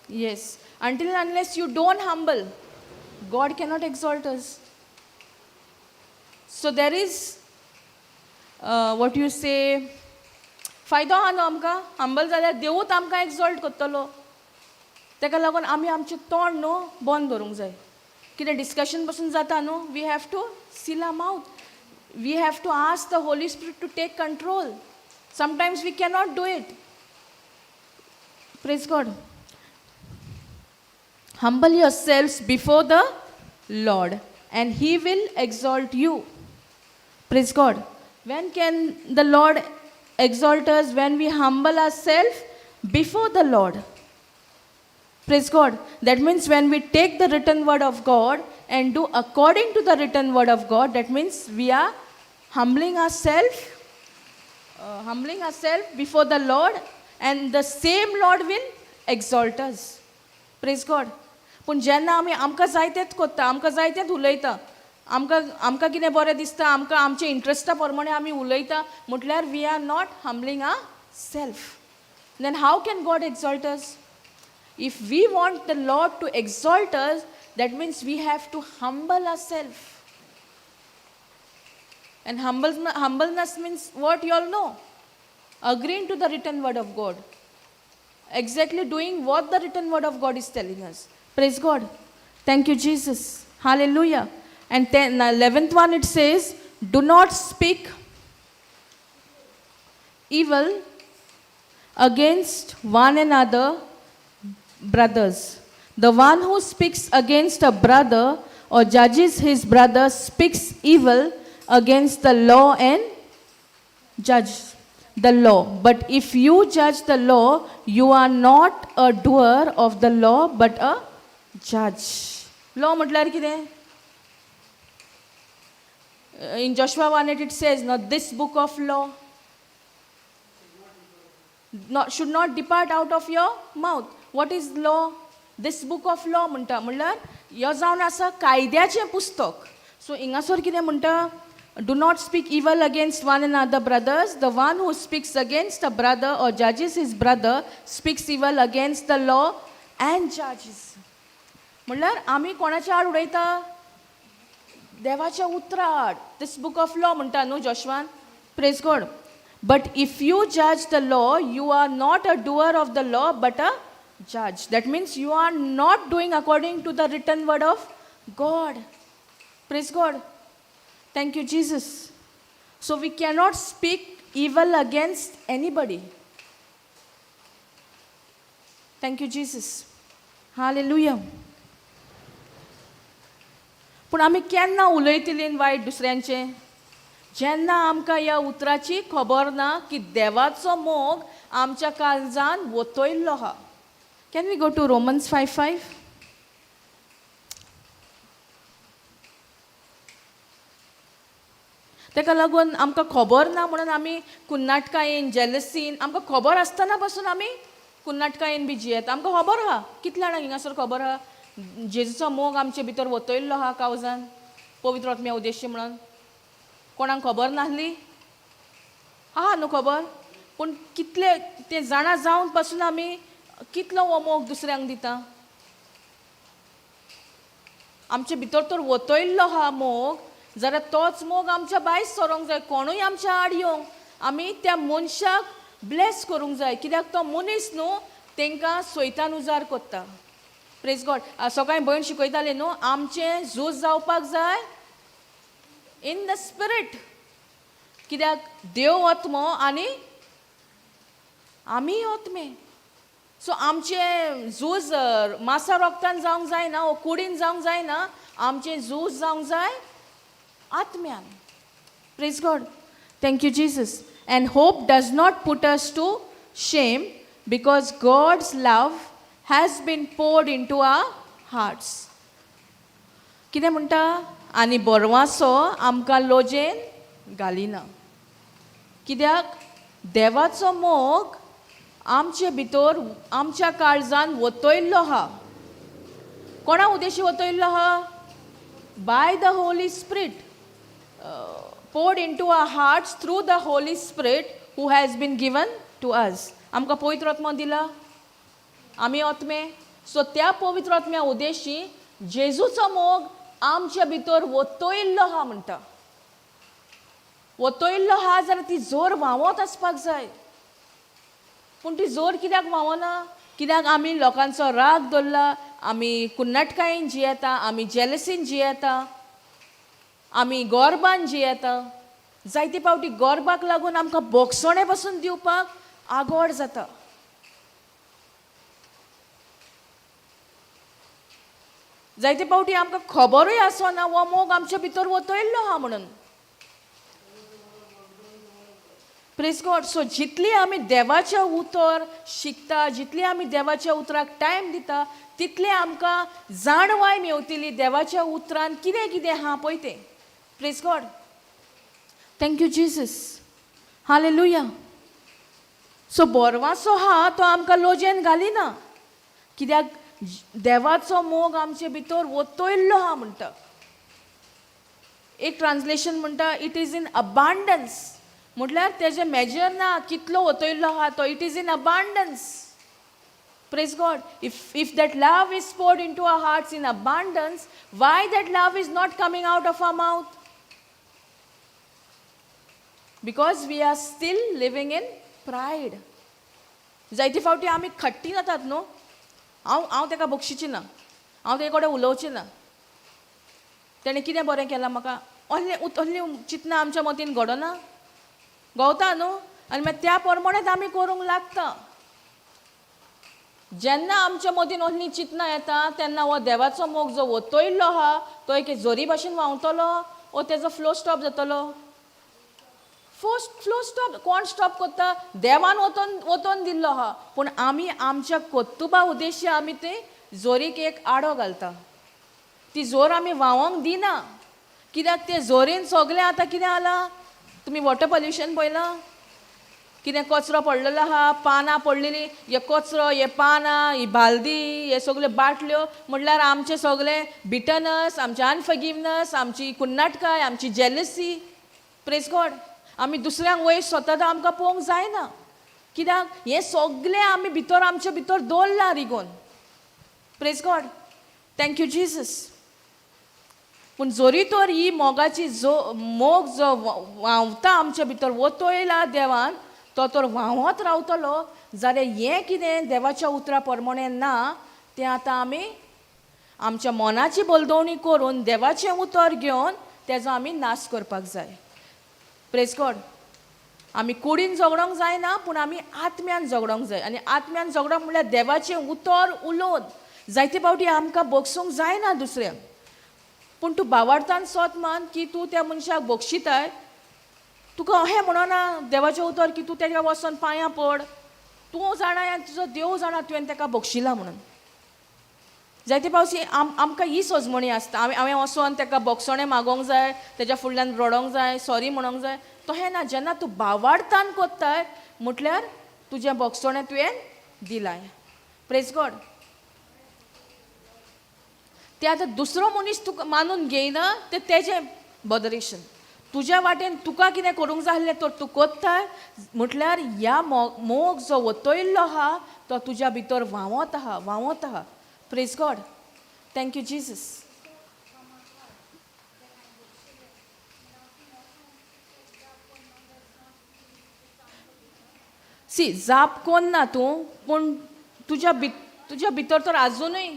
Yes. Until and unless you don't humble, God cannot exalt us. So there is, what you say, फायदो आहा न्हू आमकां. Humble जाल्यार देवूच आमकां exalt करतलो. ताका लागून आमी आमचें तोंड न्हू बंद दवरूंक जाय. कितें डिस्कशन पासून जाता न्हू, we have to seal our mouth. We have to ask the Holy Spirit to take control. Sometimes we cannot do it. Praise God. Humble yourselves before the Lord, and He will exalt you. Praise God. When can the Lord exalt us? When we humble ourselves before the Lord. Praise God. That means when we take the written word of God and do according to the written word of God, that means we are humbling ourselves before the Lord, and the same Lord will exalt us. Praise God. पूण जेन्ना आमी आमकां जाय तेंच कोत्ता, आमकां जाय तेंच उलयता, आमकां कितें बरें दिसता, आमकां आमचे इंट्रस्टा प्रमाणे आमी उलयता, म्हटल्यार we are not humbling ourselves. Then how can God exalt us? If we want the Lord to exalt us, that means we have to humble ourselves. And humbleness means what you all know? Agreeing to the written word of God. Exactly doing what the written word of God is telling us. Praise God. Thank you, Jesus. Hallelujah. And 11th one it says, do not speak evil against one another, brothers. The one who speaks against a brother or judges his brother speaks evil against the law and judge the law. But if you judge the law, you are not a doer of the law, but a judge. Law म्हटल्यार कितें? In Joshua 1:8 it says, now this book of law should not depart out of your mouth. What is law? This book of law म्हणटा म्हटल्यार ह्यो जावन आसा कायद्याचें पुस्तक. So हिंगासोर कितें म्हणटा? Do not speak evil against one another, brothers. The one who speaks against a brother or judges his brother speaks evil against the law and judges. म्हटल्यार आमी कोणाच्या आड उडयता? देवाच्या उतरा आड. This book of law म्हणटा न्हू जोशवान. Praise God. But if you judge the law, you are not a doer of the law, but a judge. That means you are not doing according to the written word of God. Praise God. Thank you, Jesus. So we cannot speak evil against anybody. Thank you, Jesus. Hallelujah. पूण आमी केन्ना उलयतलीं वायट दुसऱ्यांचें? जेन्ना आमकां ह्या उतराची खबर ना की देवाचो मोग आमच्या काळजान वतयल्लो आहा. Can we go to Romans 5:5? ताका लागून आमकां खबर ना म्हणून आमी कुन्नाटकायेन जेलसीन आमकां खबर आसतना पासून आमी कुन्नाटकायेन बी जियेता. आमकां खबर आहा, कितल्या जाणांक हिंगासर खबर आहा जेजूचो मोग आमचे भितर वतयल्लो आहा काळजान, पवित्र आत्म्या उद्देशी म्हणून. कोणाक खबर नासली? आहा न्हू खबर. पूण कितले ते जाणा जावन पासून आमी कितलो हो मोग दुसऱ्यांक दिता. आमचे भितर तर वतयल्लो आहा मोग, जाल्यार तोच मोग आमच्या भायर सरोंक जाय. कोणूय आमच्या आड येवंक आमी त्या मनशाक ब्लेस करूंक जाय, कित्याक तो मनीस न्हू तांकां सैतान उजार कोत्ता. Praise God. सकाळीं भयण शिकयताले न्हू, आमचें झूज जावपाक जाय इन द स्पिरीट, कित्याक देव आत्मो आनी आमी आत्मे. सो आमचें झूज मासा रोगतान जावंक जायना, वो कुडीन जावंक जायना, आमचें झूज जावंक जाय आत्म्यान. Praise God. Thank you Jesus. And hope does not put us to shame because God's love has been poured into our hearts. कितें म्हणटा? आनी बोरवासो आमकां लोजेन घालिना. कित्याक देवाचो मोग आमचे भितर आमच्या काळजान वतयल्लो आहा. कोणा उद्देशी वतयल्लो आहा? By the Holy spirit. poured into our hearts through the Holy Spirit who has been given to us. आमकां पवित्र आत्मा दिला, आमी आत्मे. सो त्या पवित्र आत्म्या उद्देशी जेजूचो मोग आमच्या भितर वतयल्लो आहा म्हणटा. वतयल्लो आहा जाल्यार ती जोर व्हांवत आसपाक जाय. पूण ती जोर कित्याक व्हांवना? कित्याक आमी लोकांचो राग दवरला, आमी कुन्नाटकायेन जियेता, आमी जेलसीन जियेता, आमी गोरबान जियेता. जायते फावटी गोरबाक लागून आमकां बोगसणे पासून दिवपाक आगोड जाता. जायते फावटी आमकां खबरूय आसना हो मोग आमच्या भितर वतयल्लो आहा म्हणून. Praise God. सो जितली आमी देवाचें उतर शिकता, जितली आमी देवाच्या उतराक टायम दिता, तितले आमकां जाणवाय मेवतली देवाच्या उतरान कितें कितें आहा पळय तें. Praise God. Thank you, Jesus. Hallelujah. So बोरवासो हा तो आमकां लोजेन घालिना, कित्याक देवाचो मोग आमचे भितर वतयल्लो आहा म्हणटा. एक ट्रान्सलेशन म्हणटा इट इज इन अबांडन्स. म्हटल्यार तेजे मेजर ना कितलो वतयल्लो आहा तो. It is in abundance. Praise God. If that love is poured into our hearts in abundance, why that love is not coming out of our mouth? Because we are still living in pride. जायते फावटी आमी खट्टी जातात न्हू. हांव ताका बक्षिची ना, हांव ताचे कडेन उलोवचें ना. तेणें कितें बरें केलां म्हाका असलें चिंतना आमच्या मतीन घडना, घोवता न्हू. आनी मागीर त्या प्रमाणेच आमी करूंक लागता. जेन्ना आमच्या मदीन असलीं चिंतना येता तेन्ना हो देवाचो मोग जो वतयल्लो आहा तो एक जोरी भाशेन व्हांवतलो, वो तेजो फ्लो स्टॉप जातलो. फ्लो स्टॉप कोण स्टॉप करता? देवान वतोन दिल्लो आहा. पूण आमी आमच्या कोत्तुबा उद्देशी आमी ते जोरीक एक आडो घालता. ती जोर आमी व्हांवोंक दिना, कित्याक ते जोरीन सगलें आतां कितें जालां? तुमी वॉटर पोल्युशन पळयलां? कितें कचरो पडलेलो आहा, पानां पडलेलीं, हे कचरो, हे पानां, ही बालदी, हे सगल्यो बाटल्यो, म्हटल्यार आमचें सगलें बिटनस, आमचें अनफर्गिवनस, आमची कुन्नाटकाय, आमची जेलसी. Praise God. आमी दुसऱ्यांक वयर स्वता आमकां पळोवंक जायना, कित्याक हें सगलें आमी भितर आमच्या भितर दवरलां रिगोन. Praise God. Thank you Jesus. पूण जोरी तर ही मोगाची मोग जो व्हांवता आमच्या भितर वतयला देवान, तो तर व्हांवत रावतलो, जाल्यार हें कितें देवाच्या उतरा प्रमाणें ना तें आतां आमी आमच्या मनाची बोलदवणी करून देवाचें उतर घेवन तेजो आमी नाश करपाक जाय. Praise God. आमी कुडीन झगडोंक जायना, पूण आमी आत्म्यान झगडोंक जाय. आनी आत्म्यान झगडोंक म्हणल्यार देवाचें उतर उलोवन जायते फावटी आमकां बोगसूंक जायना दुसऱ्यांक, पूण तूं भावार्थान सोत मान की तूं त्या मनशाक बोगशिताय, तुका अहें म्हणना देवाचें उतर की तूं तेज्या वचोन पांयां पड, तूं जाणा आनी तुजो देव जाणा तुवें ताका बोगशिला म्हणून. जायते फावटी आमकां ही सोजमणी आसता, हांवें वचोन ताका बोगसणें मागोंक जाय, तेज्या फुडल्यान रडोंक जाय, सॉरी म्हणोंक जाय. तहें ना, जेन्ना तूं भावार्थान कोत्ताय म्हटल्यार तुजें बोगसणें तुवें दिलाय. Praise God. ते आतां दुसरो मनीस तुका मानून घेयना तें तेजें बॉदरेशन. तुज्या वाटेन तुका कितें करूंक जाय आसलें तर तूं कोत्ताय म्हटल्यार ह्या मोग जो वतयल्लो आहा तो तुज्या भितर व्हांवत आहा. Praise God. Thank you Jesus. सी जाप कोन्ना तूं, पूण तुज्या भितर तर आजुनूय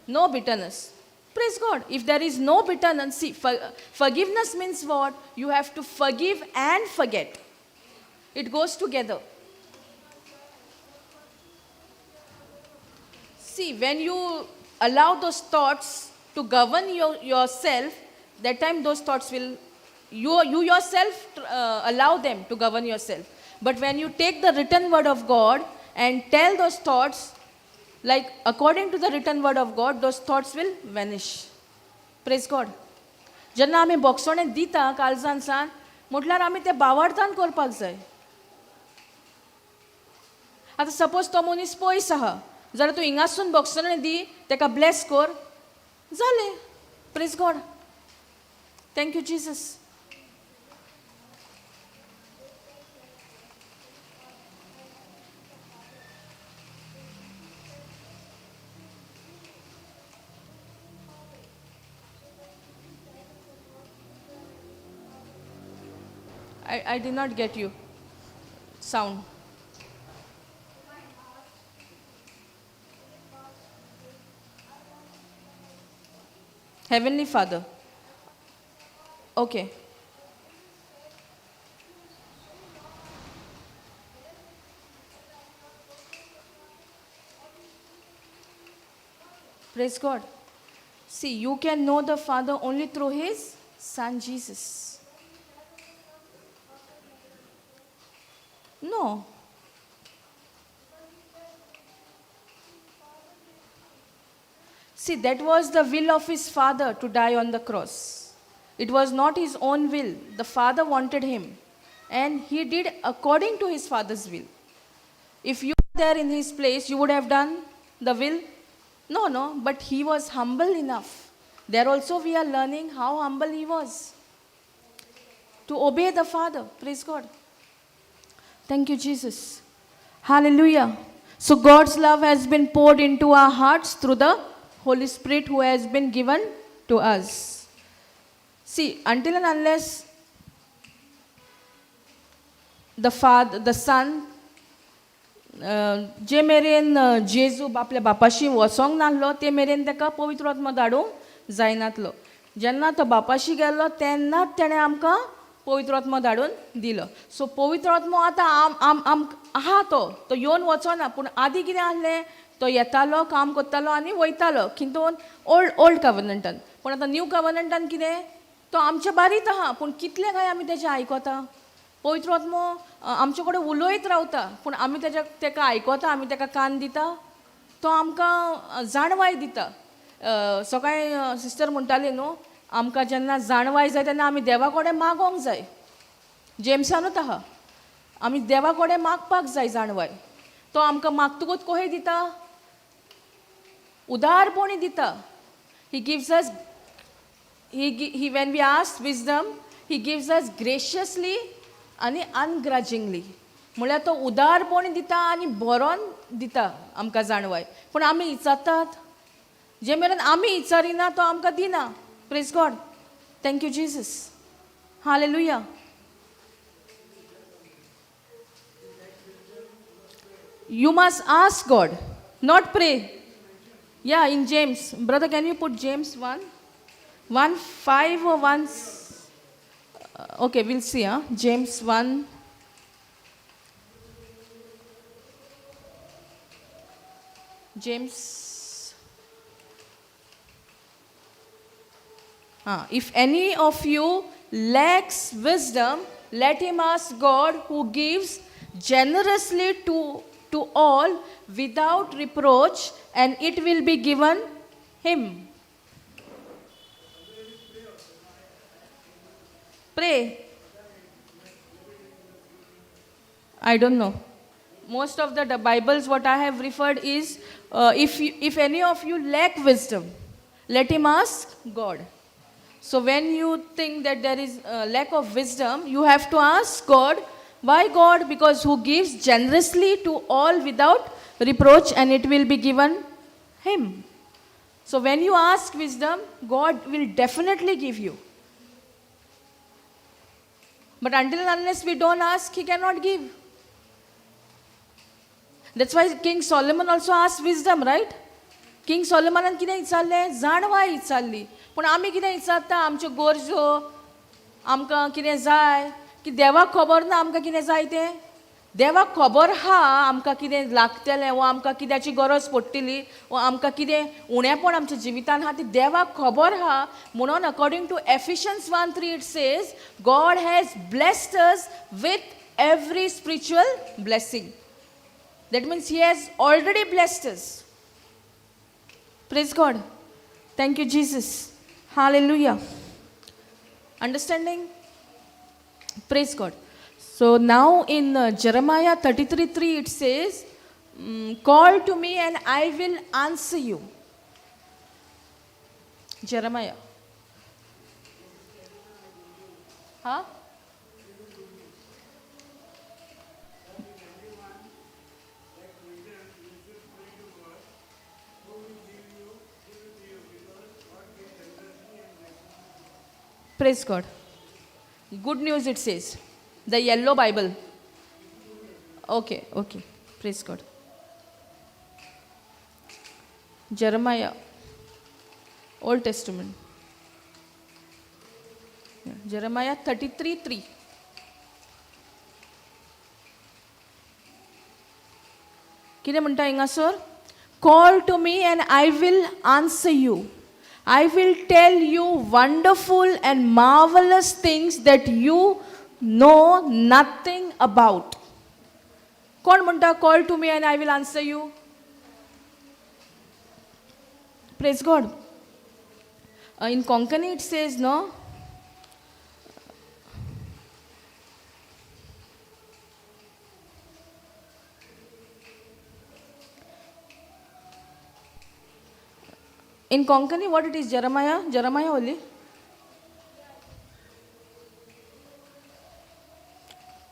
no bitterness. Praise God. If there is no bitterness, see, forgiveness means what? You have to forgive and forget. It goes together. See, when you allow those thoughts to govern yourself, that time those thoughts will, you yourself allow them to govern yourself. But when you take the written word of God and tell those thoughts, like according to the written word of God, those thoughts will vanish. Praise God. जेन्ना आमी बोगसणें दिता काळजान San म्हटल्यार आमी तें भावार्थान करपाक जाय. आतां suppose तो मनीस पयस आहा जाल्यार तूं हिंगासून बोगसणें दी, तेका ब्लेस कर, जालें. Praise God. Thank you Jesus. I did not get you. Sound. Heavenly Father. Okay. Praise God. See, you can know the Father only through His Son Jesus. No. See, that was the will of his Father to die on the cross. It was not his own will. The Father wanted him, and he did according to his Father's will. If you were there in his place, you would have done the will? No, but he was humble enough. There also we are learning how humble he was to obey the Father. Praise God. Thank you, Jesus. Hallelujah. So God's love has been poured into our hearts through the Holy Spirit who has been given to us. See, until and unless the Father, the Son, जे मेरेन जेजू आपल्या बापाशी वचोंक नासलो ते मेरेन ताका पवित्र आत्मा धाडूंक जायनासलो. जेन्ना तो बापाशी गेल्लो तेन्नाच तेणें आमकां पवित्र आत्मा धाडून दिलो. सो पवित्र आत्मा आतां आहा तो येवन वचना, पूण आदीं कितें आसलें, तो येतालो, काम करतालो आनी वयतालो खिंतून ओल्ड कवनंटान. पूण आतां न्यू कवनंटान कितें, तो आमच्या बारीत आहा, पूण कितलें काय आमी तेजें आयकता. पवित्र आत्मा आमचे कडेन उलयत रावता, पूण आमी तेका आयकता, आमी तेका कान दिता, तो आमकां जाणवाय दिता. सकाळीं सिस्टर म्हणटाली न्हू, आमकां जेन्ना जाणवाय जाय तेन्ना आमी देवा कडेन मागोंक जाय. जेम्सानूच आहा, आमी देवा कडेन मागपाक जाय जाणवाय. तो आमकां मागतकूच कशें दिता, उदारपणी दिता. ही gives us, when we ask wisdom, he gives us graciously आनी अनग्रजिंगली. म्हळ्यार तो उदारपणी दिता आनी बरोन दिता आमकां जाणवाय. पूण आमी इचारतात, जे मेरेन आमी इचारिना तो आमकां दिना. Praise God. Thank you Jesus. Hallelujah. You must ask God, not pray. Yeah, in James. Brother, can you put James 1:5 or 1? Okay, we'll see. James 1. James If any of you lacks wisdom, let him ask God who gives generously to all without reproach, and it will be given him. Pray. I don't know. Most of the Bibles, what I have referred is, if any of you lack wisdom, let him ask God. So when you think that there is a lack of wisdom, you have to ask God. Why God? Because who gives generously to all without reproach, and it will be given him. So when you ask wisdom, God will definitely give you. But until and unless we don't ask, he cannot give. That's why King Solomon also asked wisdom, right? King Solomonan कितें विचारलें? जाणवाय विचारली. पूण आमी कितें विचारता? आमच्यो गरजो, आमकां कितें जाय, की देवाक खबर ना आमकां कितें जाय तें? देवाक खबर आहा आमकां कितें लागतलें, वा आमकां कित्याची गरज पडटली, वा आमकां कितें उणेंपण आमच्या जिवितांत आहा तें देवाक खबर आहा. म्हणून according to Ephesians 1:3 it says, God has blessed us with every spiritual blessing. That means he has already blessed us. Praise God. Thank you, Jesus. Hallelujah. Understanding? Praise God. So now in Jeremiah 33:3 it says, call to me and I will answer you. Jeremiah. Huh? Praise God. Good news it says. The yellow Bible. Okay. Praise God. Jeremiah. Old Testament. Jeremiah 33:3. कितें म्हणटा हिंगासर? Call to me and I will answer you. I will tell you wonderful and marvelous things that you know nothing about. कोण म्हणटा call to me and I will answer you? Praise God. In Konkani it says, no? In Konkani, what it is? Jeremiah? Jeremiah only?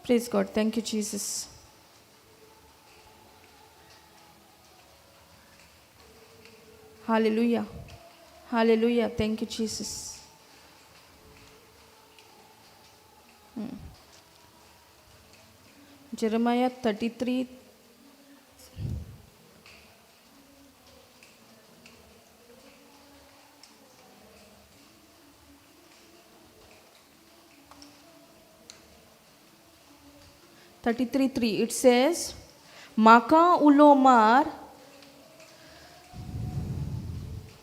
Praise God. Thank you, Jesus. Hallelujah. Hallelujah. Thank you, Jesus. Jeremiah 33. It says, Maka ulomar.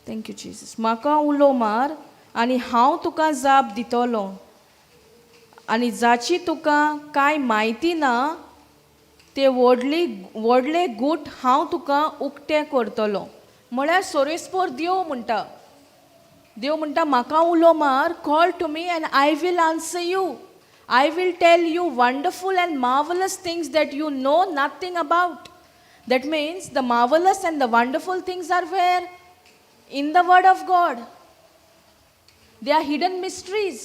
Thank you, Jesus. Maka ulomar, आणि हांव तुका जाप दितलो, आणि जाची तुका कांय म्हायती ना ते व्हडले गूट हांव तुका उक्ते करतलो. म्हळ्यार सोरेस्पोर देव म्हणटा म्हाका उलो मार, call to me and I will answer you. I will tell you wonderful and marvelous things that you know nothing about. That means the marvelous and the wonderful things are where? In the Word of God. They are hidden mysteries.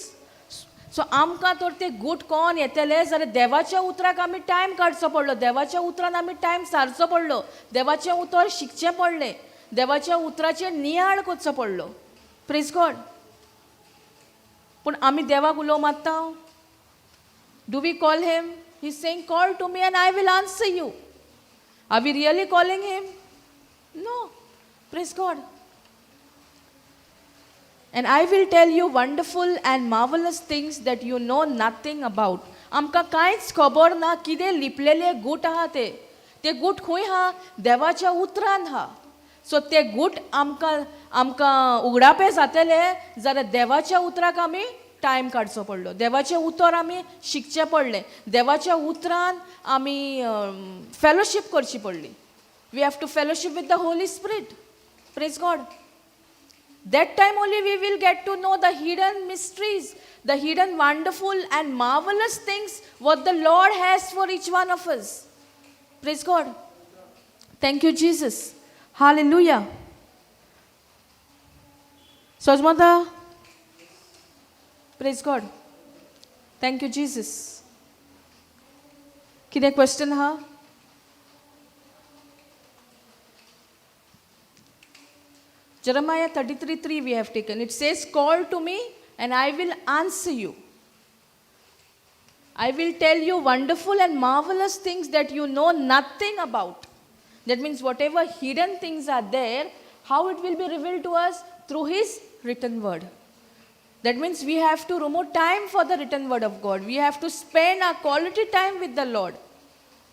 So आमकां तर ते गूट कोण येतले जाल्यार देवाच्या उतराक आमी time काडचो पडलो, देवाच्या उतरान आमी टायम सारचो पडलो, देवाचें उतर शिकचें पडलें, देवाच्या उतराचेर नियाळ करचो पडलो. Praise God. पूण आमी देवाक उलोव मारता. Do we call him? He's saying, call to me and I will answer you. Are we really calling him? No. Praise God. And I will tell you wonderful and marvelous things that you know nothing about. आमकां कांयच खबर ना कितें लिपलेले गूट आहा ते. ते गूट खंय आहा? देवाच्या उतरान आहा. सो ते गूट आमकां उगडापे जातले जाल्यार देवाच्या उतराक आमी टायम काडचो पडलो. देवाचें उतर आमी शिकचें पडलें. देवाच्या उतरान आमी फेलोशीप करची पडली. We have to fellowship with the Holy Spirit. Praise God. That time only we will get to know the hidden mysteries, the hidden wonderful and marvelous things what the Lord has for each one of us. Praise God. Thank you, Jesus. Hallelujah. Sojmata. Praise God. Thank you, Jesus. Kide question ha? Jeremiah 33:3 we have taken. It says, call to me and I will answer you. I will tell you wonderful and marvelous things that you know nothing about. That means whatever hidden things are there, how it will be revealed to us? Through His written word. That means we have to remove time for the written word of God. We have to spend our quality time with the Lord.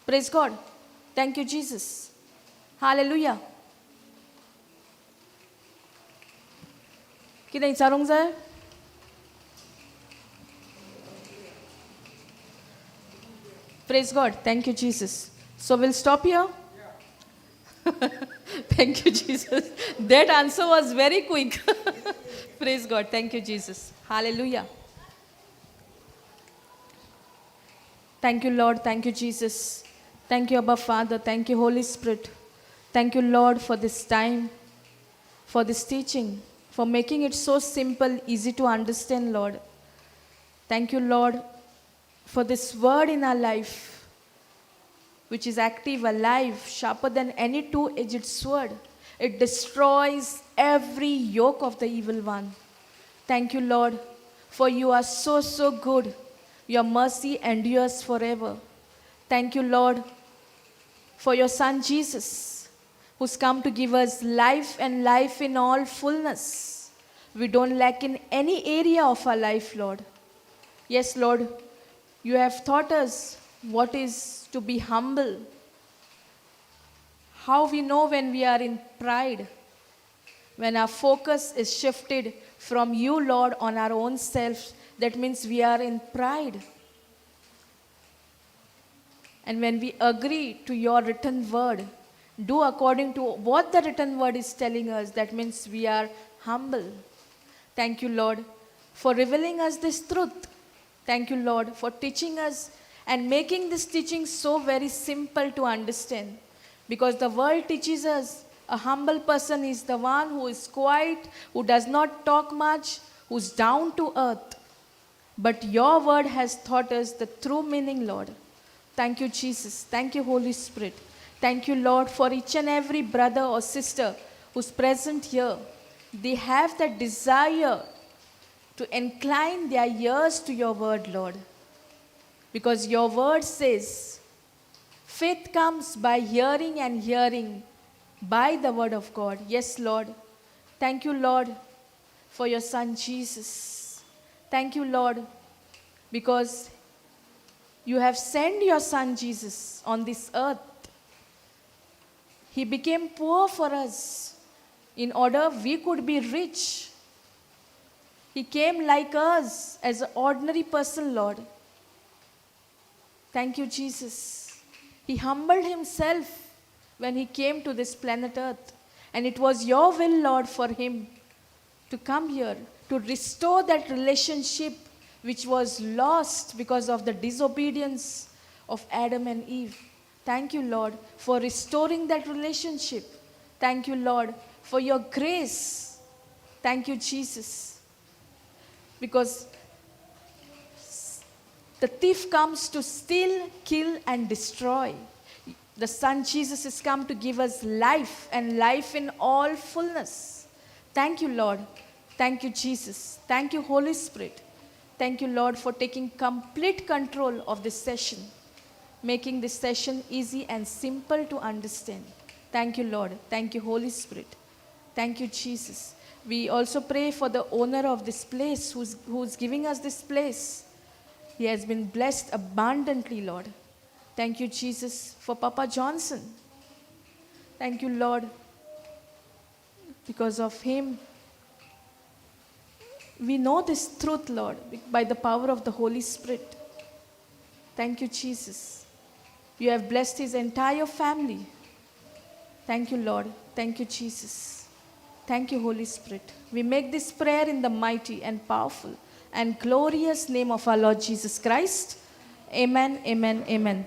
Praise God. Thank you, Jesus. Hallelujah. कितें विचारूंक जाय? Praise God. Thank you, Jesus. So we'll stop here. Thank you, Jesus. That answer was very quick. Praise God. Thank you, Jesus. Hallelujah. Thank you, Lord. Thank you, Jesus. Thank you, Abba Father. Thank you, Holy Spirit. Thank you, Lord, for this time, for this teaching, for making it so simple, easy to understand, Lord. Thank you, Lord, for this word in our life, which is active, alive, sharper than any two-edged sword. It destroys every yoke of the evil one. Thank you, Lord, for you are so, so good. Your mercy endures forever. Thank you, Lord, for your Son, Jesus, who's come to give us life and life in all fullness. We don't lack in any area of our life, Lord. Yes, Lord, you have taught us what is to be humble. How we know when we are in pride. When our focus is shifted from you, Lord, on our own self, that means we are in pride. And when we agree to your written word, do according to what the written word is telling us, that means we are humble. Thank you, Lord, for revealing us this truth. Thank you, Lord, for teaching us and making this teaching so very simple to understand. Because the world teaches us a humble person is the one who is quiet, who does not talk much, who's down to earth. But your word has taught us the true meaning, Lord. Thank you, Jesus. Thank you, Holy Spirit. Thank you, Lord, for each and every brother or sister who's present here. They have that desire to incline their ears to your word, Lord. Because your word says, faith comes by hearing and hearing by the word of God. Yes, Lord. Thank you, Lord, for your Son, Jesus. Thank you, Lord, because you have sent your Son, Jesus, on this earth. He became poor for us in order we could be rich. He came like us as an ordinary person, Lord. Thank you, Jesus. He humbled himself when he came to this planet earth. And it was your will, Lord, for him to come here, to restore that relationship which was lost because of the disobedience of Adam and Eve. Thank you, Lord, for restoring that relationship. Thank you, Lord, for your grace. Thank you, Jesus. Because the thief comes to steal, kill, and destroy. The Son Jesus has come to give us life and life in all fullness. Thank you, Lord. Thank you, Jesus. Thank you, Holy Spirit. Thank you, Lord, for taking complete control of this session, making this session easy and simple to understand. Thank you, Lord. Thank you, Holy Spirit. Thank you, Jesus. We also pray for the owner of this place who's giving us this place. He has been blessed abundantly, Lord. Thank you, Jesus, for Papa Johnson. Thank you, Lord, Because of him, we know this truth, Lord, by the power of the Holy Spirit. Thank you, Jesus. You have blessed his entire family. Thank you, Lord. Thank you, Jesus. Thank you, Holy Spirit. We make this prayer in the mighty and powerful and glorious name of our Lord Jesus Christ. Amen, amen, amen.